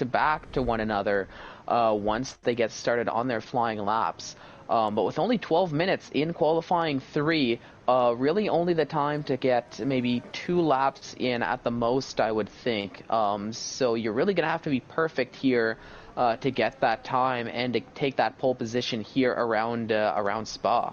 to one another once they get started on their flying laps. But with only 12 minutes in qualifying 3, really only the time to get maybe 2 laps in at the most, I would think. So you're really going to have to be perfect here to get that time and to take that pole position here around Spa.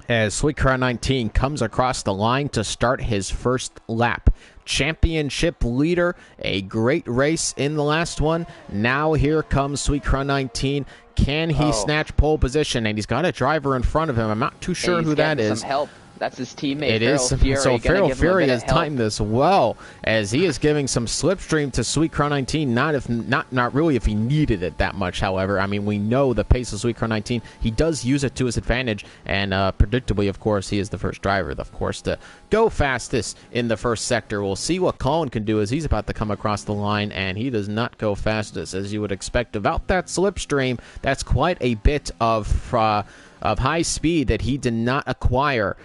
As Sweetcrown 19 comes across the line to start his first lap. Championship leader, a great race in the last one. Now here comes Sweetcrown 19. Can he snatch pole position? And he's got a driver in front of him. I'm not too sure who that is. Some help. That's his teammate. It is. So Feral Fury has timed this well, as he is giving some slipstream to Sweetcrown 19. Not really if he needed it that much. However, I mean, we know the pace of Sweetcrown 19. He does use it to his advantage, and predictably, of course, he is the first driver, of course, to go fastest in the first sector. We'll see what Colin can do as he's about to come across the line, and he does not go fastest as you would expect. About that slipstream, that's quite a bit of high speed that he did not acquire,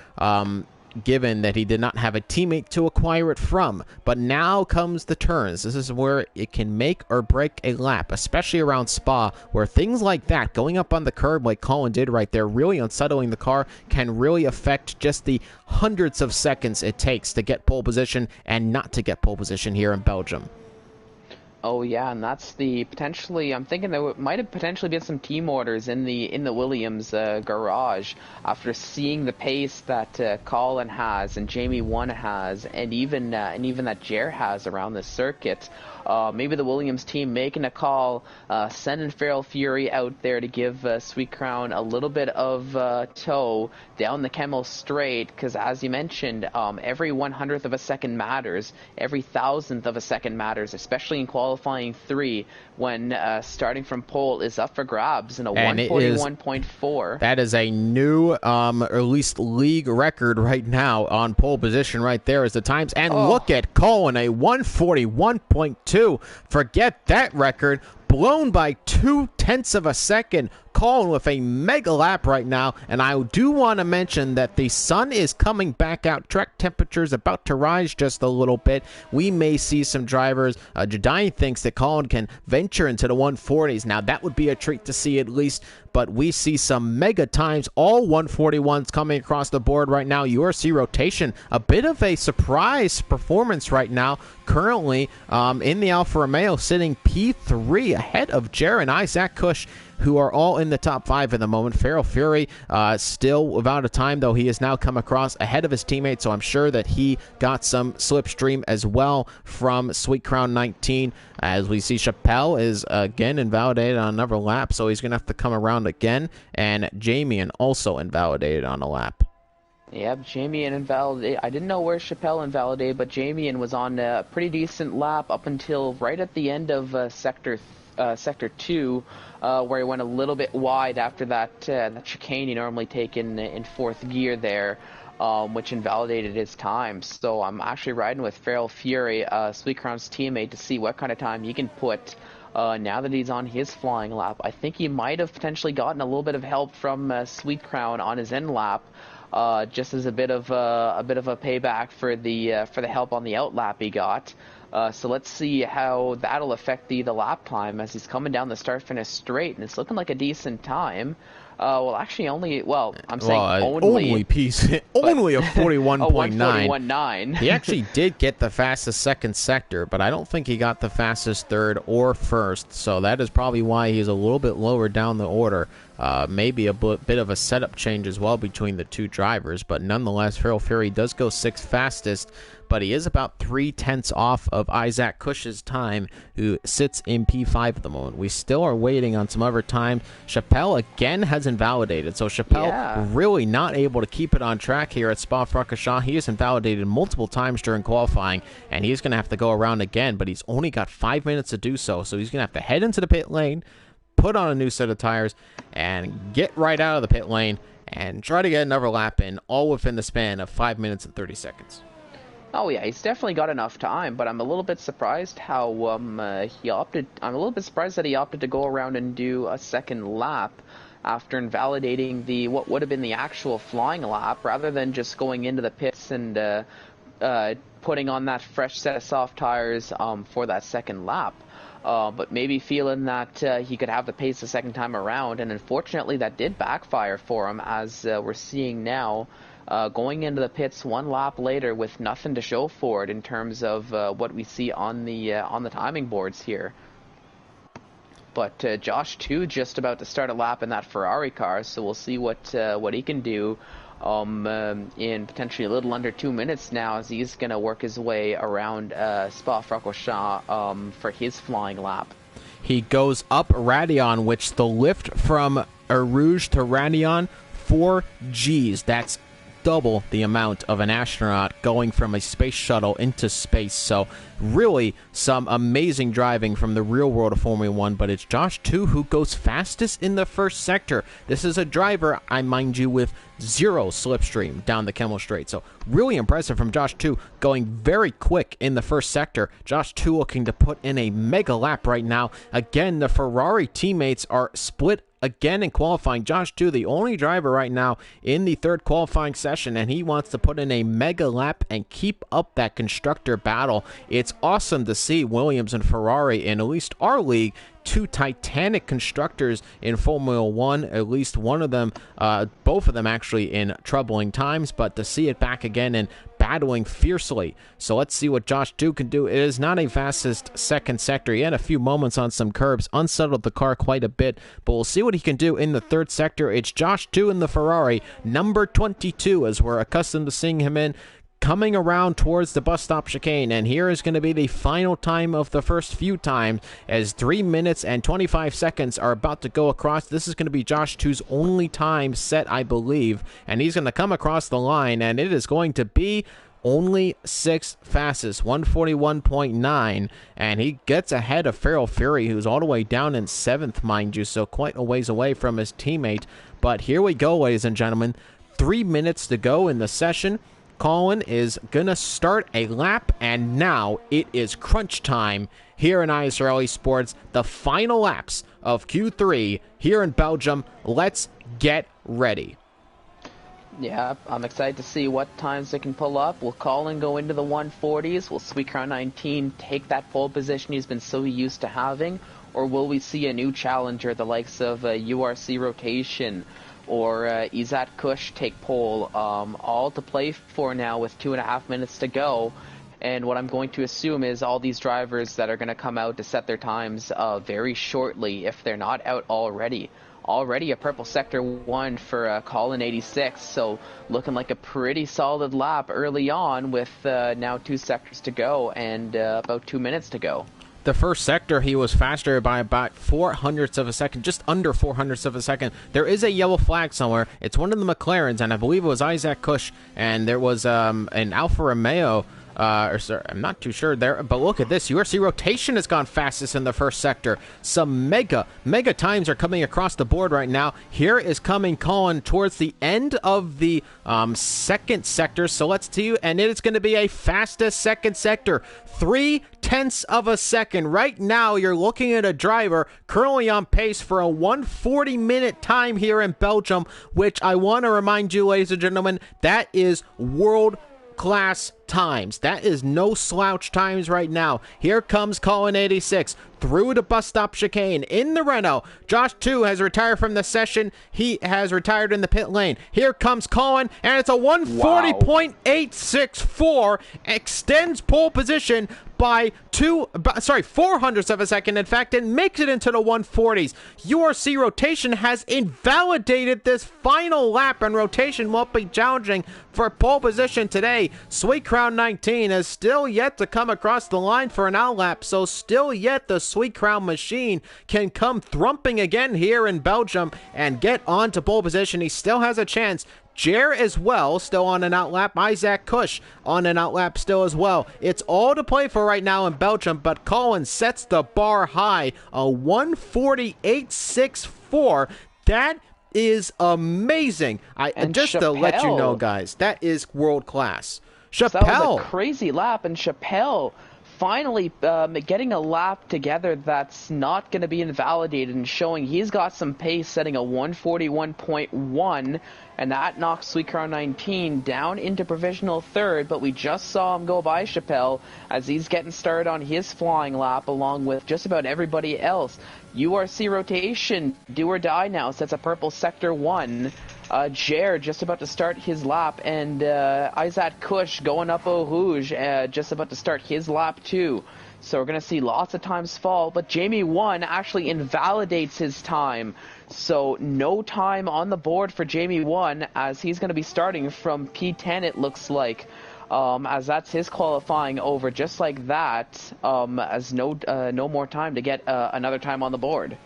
given that he did not have a teammate to acquire it from. But now comes the turns. This is where it can make or break a lap, especially around Spa, where things like that, going up on the curb like Colin did right there, really unsettling the car, can really affect just the hundreds of seconds it takes to get pole position and not to get pole position here in Belgium. Oh yeah, and that's the potentially. I'm thinking there might have potentially been some team orders in the Williams garage after seeing the pace that Colin has and Jamie 1 has, and even that Jer has around the circuit. Maybe the Williams team making a call, sending Feral Fury out there to give Sweetcrown a little bit of tow down the Kemmel straight, because as you mentioned, every 100th of a second matters, every 1,000th of a second matters, especially in qualifying 3 when starting from pole is up for grabs in a 141.4. That is a new, or at least league record right now on pole position right there as the times. And look at Colin, a 141.2. Forget that record. Blown by 0.2 of a second. Colin with a mega lap right now, and I do want to mention that the sun is coming back out. Track temperatures about to rise just a little bit. We may see some drivers. Jedi thinks that Colin can venture into the 140s. Now, that would be a treat to see at least, but we see some mega times, all 141s coming across the board right now. URC rotation, a bit of a surprise performance right now. Currently, in the Alfa Romeo, sitting P3 ahead of Jer and Isaac Kush, who are all in the top 5 at the moment. Feral Fury still without a time, though he has now come across ahead of his teammates, so I'm sure that he got some slipstream as well from Sweet Crown 19. As we see, Chappelle is again invalidated on another lap, so he's going to have to come around again, and Jamian also invalidated on a lap. Yep, Jamian invalidated. I didn't know where Chappelle invalidated, but Jamian was on a pretty decent lap up until right at the end of Sector 2, where he went a little bit wide after that chicane he normally take in fourth gear there, which invalidated his time. So I'm actually riding with Feral Fury, Sweet Crown's teammate, to see what kind of time he can put now that he's on his flying lap. I think he might have potentially gotten a little bit of help from Sweet Crown on his end lap, just as a bit of a payback for the help on the out lap he got. So let's see how that'll affect the lap time as he's coming down the start-finish straight, and it's looking like a decent time. Well, actually, only only piece, only a 41.9. 41.9. He actually did get the fastest second sector, but I don't think he got the fastest third or first. So that is probably why he's a little bit lower down the order. Maybe a bit of a setup change as well between the two drivers, but nonetheless, Feral Fury does go 6th fastest, but he is about 0.3 off of Isaac Kush's time, who sits in P5 at the moment. We still are waiting on some other time. Chappelle again has invalidated, so Chappelle really not able to keep it on track here at Spa-Francorchamps. He is invalidated multiple times during qualifying, and he's going to have to go around again, but he's only got 5 minutes to do so, so he's going to have to head into the pit lane, put on a new set of tires, and get right out of the pit lane and try to get another lap in, all within the span of 5 minutes and 30 seconds. Oh yeah, he's definitely got enough time, but I'm a little bit surprised how he opted. I'm a little bit surprised that he opted to go around and do a second lap after invalidating what would have been the actual flying lap, rather than just going into the pits and putting on that fresh set of soft tires for that second lap. But maybe feeling that he could have the pace the second time around, and unfortunately that did backfire for him, as we're seeing now. Going into the pits one lap later with nothing to show for it in terms of what we see on the timing boards here. But Josh too just about to start a lap in that Ferrari car, so we'll see what he can do in potentially a little under 2 minutes now, as he's going to work his way around Spa-Francorchamps for his flying lap. He goes up Radion, which the lift from Rouge to Radion, 4 Gs. That's double the amount of an astronaut going from a space shuttle into space. So really some amazing driving from the real world of Formula 1, but it's Josh 2 who goes fastest in the first sector. This is a driver, I mind you, with 0 slipstream down the Kemmel Straight. So really impressive from Josh 2, going very quick in the first sector. Josh 2 looking to put in a mega lap right now. Again, the Ferrari teammates are split again in qualifying. Josh 2, the only driver right now in the third qualifying session, and he wants to put in a mega lap and keep up that constructor battle. It's awesome to see Williams and Ferrari in at least our league, 2 titanic constructors in Formula 1, at least one of them, both of them actually in troubling times, but to see it back again and battling fiercely. So let's see what Josh 2 can do. It is not a fastest second sector. He had a few moments on some curbs, unsettled the car quite a bit, but we'll see what he can do in the third sector. It's Josh 2 in the Ferrari, number 22, as we're accustomed to seeing him in, coming around towards the bus stop chicane, and here is going to be the final time of the first few times, as 3 minutes and 25 seconds are about to go across. This is going to be Josh 2's only time set, I believe, and he's going to come across the line, and it is going to be only 6th fastest, 141.9, and he gets ahead of Feral Fury, who's all the way down in 7th, mind you, so quite a ways away from his teammate. But here we go, ladies and gentlemen, 3 minutes to go in the session. Colin is going to start a lap, and now it is crunch time here in ISRL Esports. The final laps of Q3 here in Belgium. Let's get ready. Yeah, I'm excited to see what times they can pull up. Will Colin go into the 140s? Will Sweet Crown 19 take that pole position he's been so used to having? Or will we see a new challenger, the likes of URC Rotation or Izat Kush take pole? All to play for now with 2.5 minutes to go. And what I'm going to assume is all these drivers that are going to come out to set their times very shortly, if they're not out already. Already a purple sector 1 for Colin 86, so looking like a pretty solid lap early on with now 2 sectors to go and about 2 minutes to go. The first sector, he was faster by about 0.04 of a second, just under 0.04 of a second. There is a yellow flag somewhere. It's one of the McLarens, and I believe it was Isaac Kush, and there was an Alfa Romeo. I'm not too sure there, but look at this. URC Rotation has gone fastest in the first sector. Some mega times are coming across the board right now. Here is coming Colin towards the end of the second sector. So let's see, and it is going to be a fastest second sector. 0.3 of a second. Right now, you're looking at a driver currently on pace for a 1:40-minute time here in Belgium, which I want to remind you, ladies and gentlemen, that is world-class times. That is no slouch times right now. Here comes Colin 86 through the bus stop chicane in the Renault. Josh 2 has retired from the session. He has retired in the pit lane. Here comes Colin, and it's a 140.864. Extends pole position by 0.04 of a second, in fact, and makes it into the 140s. URC Rotation has invalidated this final lap, and Rotation won't be challenging for pole position today. Sweet Crown 19 has still yet to come across the line for an outlap, so still yet the Sweet Crown machine can come thrumping again here in Belgium and get on to pole position. He still has a chance. Jer as well, still on an outlap. Isaac Kush on an outlap still as well. It's all to play for right now in Belgium, but Colin sets the bar high, a 148.64. That is amazing. Just Chappelle, to let you know, guys, that is world class. Chappelle, that was a crazy lap, and Chappelle finally getting a lap together that's not going to be invalidated and showing he's got some pace, setting a 141.1, and that knocks Sweet Crown 19 down into provisional third, but we just saw him go by Chappelle as he's getting started on his flying lap along with just about everybody else. URC Rotation, do or die now, sets a purple sector 1. Jer just about to start his lap, and Isaac Kush going up Eau Rouge, just about to start his lap too. So we're going to see lots of times fall, but Jamie 1 actually invalidates his time. So no time on the board for Jamie 1 as he's going to be starting from P10, it looks like. As that's his qualifying over just like that, as no more time to get another time on the board.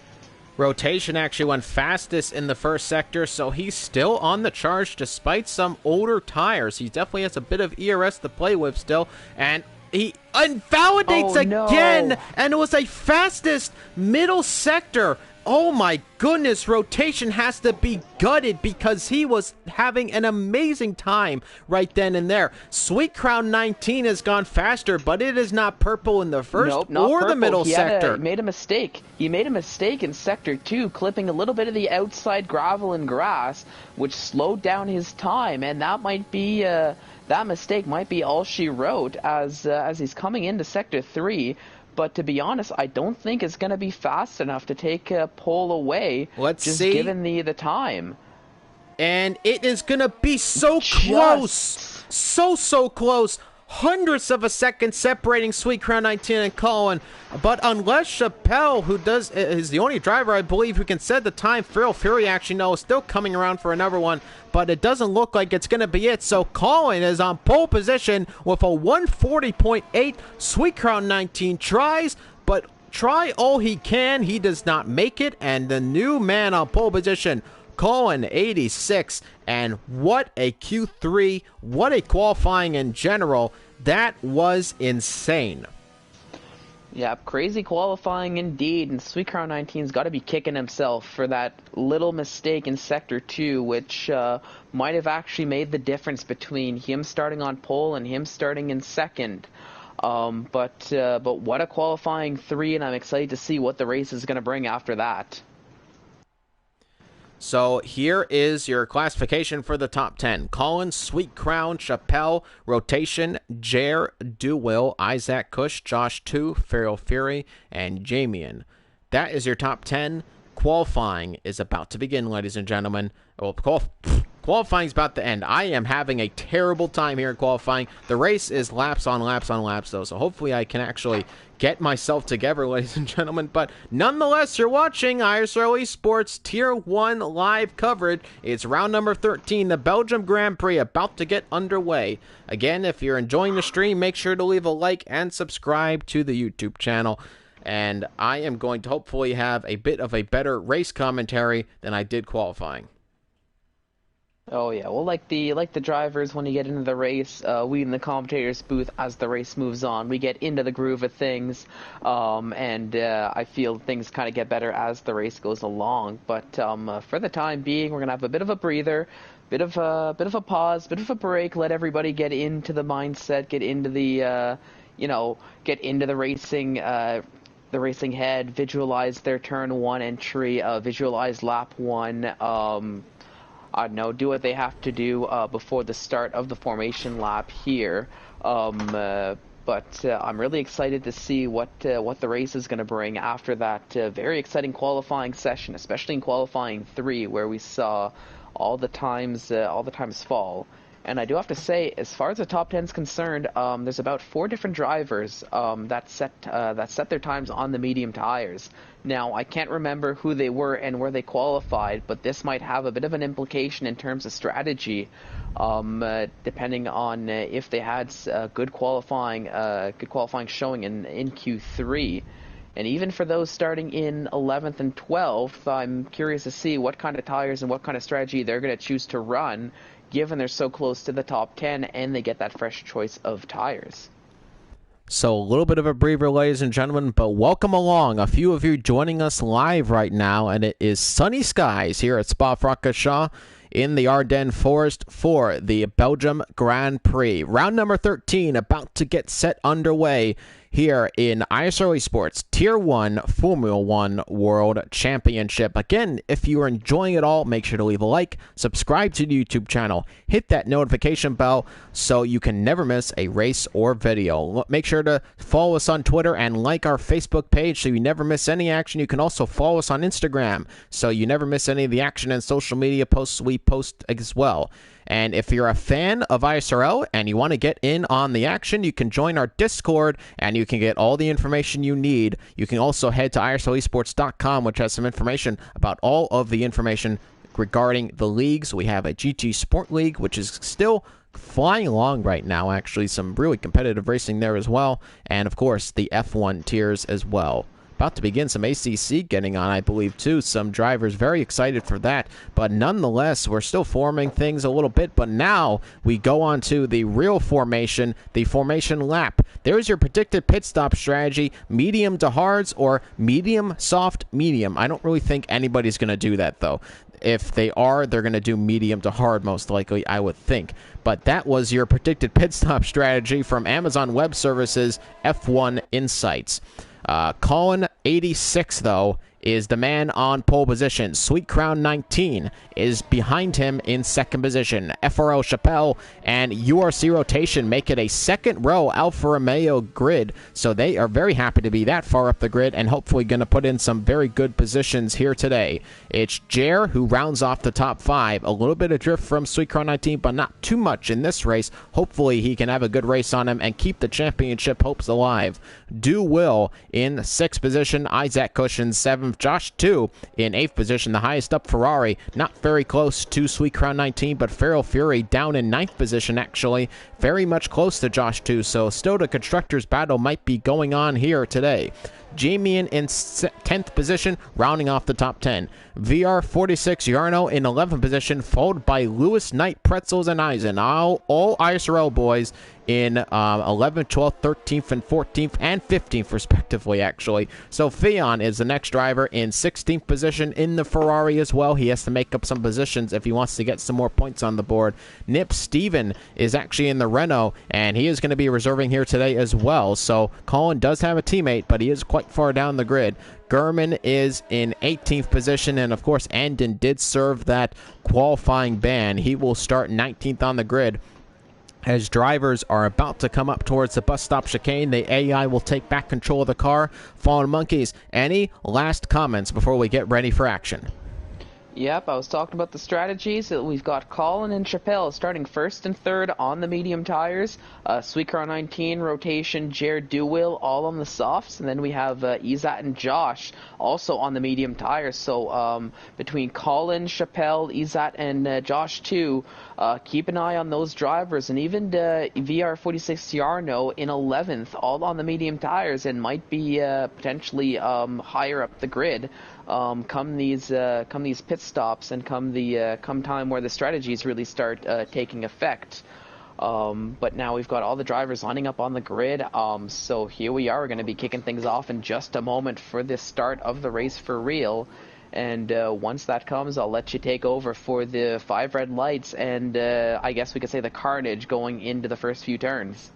Rotation actually went fastest in the first sector, so he's still on the charge despite some older tires. He definitely has a bit of ERS to play with still, and he invalidates again, and it was a fastest middle sector. Oh my goodness, Rotation has to be gutted because he was having an amazing time right then and there. Sweet Crown 19 has gone faster, but it is not purple in the first or purple. The middle sector. He made a mistake. He made a mistake in sector 2, clipping a little bit of the outside gravel and grass, which slowed down his time, and that might be that mistake might be all she wrote as he's coming into sector 3. But to be honest, I don't think it's going to be fast enough to take a pole away. Let's just see. Given the time. And it is going to be so close. So close. Hundredths of a second separating Sweet Crown 19 and Colin. But unless Chappelle, who is the only driver, I believe, who can set the time, Feral Fury actually is still coming around for another one. But it doesn't look like it's going to be it. So Colin is on pole position with a 140.8. Sweet Crown 19 tries, but try all he can. He does not make it. And the new man on pole position, Colin 86, and what a Q3, what a qualifying in general. That was insane. Yeah, crazy qualifying indeed, and Sweet Crown 19's got to be kicking himself for that little mistake in Sector 2, which might have actually made the difference between him starting on pole and him starting in second. But what a qualifying 3, and I'm excited to see what the race is going to bring after that. So here is your classification for the top 10. Colin, Sweet Crown, Chappelle, Rotation, Jer, Duwill, Isaac Kush, Josh 2, Feral Fury, and Jamian. That is your top 10. Qualifying is about to begin, ladies and gentlemen. Well, qualifying is about to end. I am having a terrible time here in qualifying. The race is laps on laps on laps, though, so hopefully I can actually get myself together, ladies and gentlemen. But nonetheless, you're watching ISRL Esports Tier 1 live coverage. It's round number 13, the Belgium Grand Prix, about to get underway. Again, if you're enjoying the stream, make sure to leave a like and subscribe to the YouTube channel. And I am going to hopefully have a bit of a better race commentary than I did qualifying. Oh yeah, well, like the drivers, when you get into the race, we in the commentators booth, as the race moves on, we get into the groove of things, and I feel things kind of get better as the race goes along. But for the time being, we're gonna have a bit of a breather, bit of a pause, bit of a break, let everybody get into the mindset, get into the get into the racing. The racing head, visualize their turn 1 entry, visualize lap 1. I don't know, do what they have to do before the start of the formation lap here. But I'm really excited to see what the race is going to bring after that very exciting qualifying session, especially in qualifying 3, where we saw all the times fall. And I do have to say, as far as the top 10 is concerned, there's about 4 different drivers that set their times on the medium tires. Now, I can't remember who they were and where they qualified, but this might have a bit of an implication in terms of strategy, depending on if they had good qualifying showing in Q3. And even for those starting in 11th and 12th, I'm curious to see what kind of tires and what kind of strategy they're going to choose to run, given they're so close to the top 10 and they get that fresh choice of tires. So a little bit of a breather, ladies and gentlemen, but welcome along. A few of you joining us live right now, and it is sunny skies here at Spa-Francorchamps in the Ardennes Forest for the Belgium Grand Prix. Round number 13 about to get set underway here in ISRL Esports Tier 1 Formula 1 World Championship. Again, if you are enjoying it all, make sure to leave a like, subscribe to the YouTube channel, hit that notification bell so you can never miss a race or video. Make sure to follow us on Twitter and like our Facebook page so you never miss any action. You can also follow us on Instagram so you never miss any of the action and social media posts we post as well. And if you're a fan of ISRL and you want to get in on the action, you can join our Discord and you can get all the information you need. You can also head to ISRLesports.com, which has some information about all of the information regarding the leagues. We have a GT Sport League, which is still flying along right now, actually. Some really competitive racing there as well. And, of course, the F1 tiers as well. About to begin some ACC getting on, I believe, too. Some drivers very excited for that. But nonetheless, we're still forming things a little bit. But now we go on to the real formation, the formation lap. There's your predicted pit stop strategy, medium to hards or medium, soft, medium. I don't really think anybody's going to do that, though. If they are, they're going to do medium to hard, most likely, I would think. But that was your predicted pit stop strategy from Amazon Web Services F1 Insights. Colin 86, though, is the man on pole position. Sweet Crown 19 is behind him in second position. FRL Chappelle and URC Rotation make it a second row Alfa Romeo grid, so they are very happy to be that far up the grid and hopefully going to put in some very good positions here today. It's Jer who rounds off the top 5. A little bit of drift from Sweet Crown 19, but not too much in this race. Hopefully he can have a good race on him and keep the championship hopes alive. Do Will in 6th position. Isaac Cushion 7th. Josh 2 in 8th position, the highest up Ferrari. Not very close to Sweet Crown 19, but Feral Fury down in 9th position, actually. Very much close to Josh 2, so still the Constructors battle might be going on here today. Jamian in 10th position, rounding off the top 10. VR46 Yarno in 11th position, followed by Lewis Knight, Pretzels, and Eisen. All ISRL boys in 11th, 12th, 13th, and 14th, and 15th, respectively, actually. So Theon is the next driver in 16th position in the Ferrari as well. He has to make up some positions if he wants to get some more points on the board. Nip Steven is actually in the Renault, and he is going to be reserving here today as well. So Colin does have a teammate, but he is quite far down the grid. Gurman is in 18th position, and of course Andon did serve that qualifying ban. He will start 19th on the grid. As drivers are about to come up towards the bus stop chicane, the AI will take back control of the car. Fallen Monkeys, any last comments before we get ready for action? Yep, I was talking about the strategies. We've got Colin and Chappelle starting first and third on the medium tires. Sweetcar 19, Rotation, Jared Dewell all on the softs. And then we have Izat and Josh also on the medium tires. So between Colin, Chappelle, Izat, and Josh too, keep an eye on those drivers. And even VR46 Yarno in 11th, all on the medium tires, and might be potentially higher up the grid. Come these pit stops and come time where the strategies really start taking effect. But now we've got all the drivers lining up on the grid. So here we are. We're going to be kicking things off in just a moment for the start of the race for real. And once that comes, I'll let you take over for the 5 red lights and I guess we could say the carnage going into the first few turns.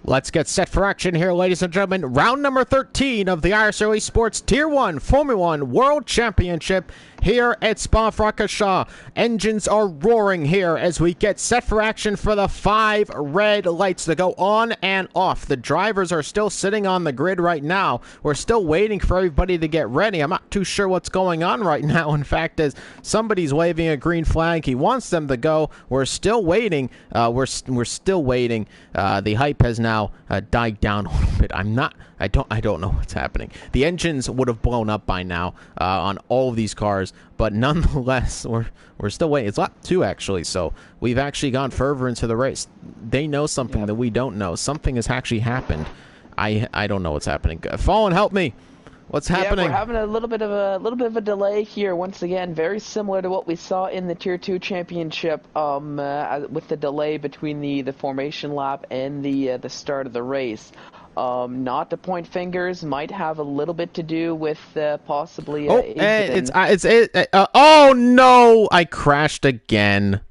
Let's get set for action here, ladies and gentlemen. Round number 13 of the ISRL Esports Tier 1 Formula 1 World Championship here at Spa-Francorchamps. Engines are roaring here as we get set for action for the 5 red lights to go on and off. The drivers are still sitting on the grid right now. We're still waiting for everybody to get ready. I'm not too sure what's going on right now. In fact, as somebody's waving a green flag, he wants them to go. We're still waiting. We're still waiting. The hype has now died down a little bit. I don't know what's happening. The engines would have blown up by now on all of these cars, but nonetheless, we're still waiting. It's lap 2 actually, so we've actually gone further into the race. They know something that we don't know. Something has actually happened. I don't know what's happening. Fallen, help me. What's happening? Yeah, we're having a little bit of a delay here. Once again, very similar to what we saw in the Tier 2 Championship, with the delay between the formation lap and the start of the race. Not to point fingers, might have a little bit to do with possibly. Oh no! I crashed again.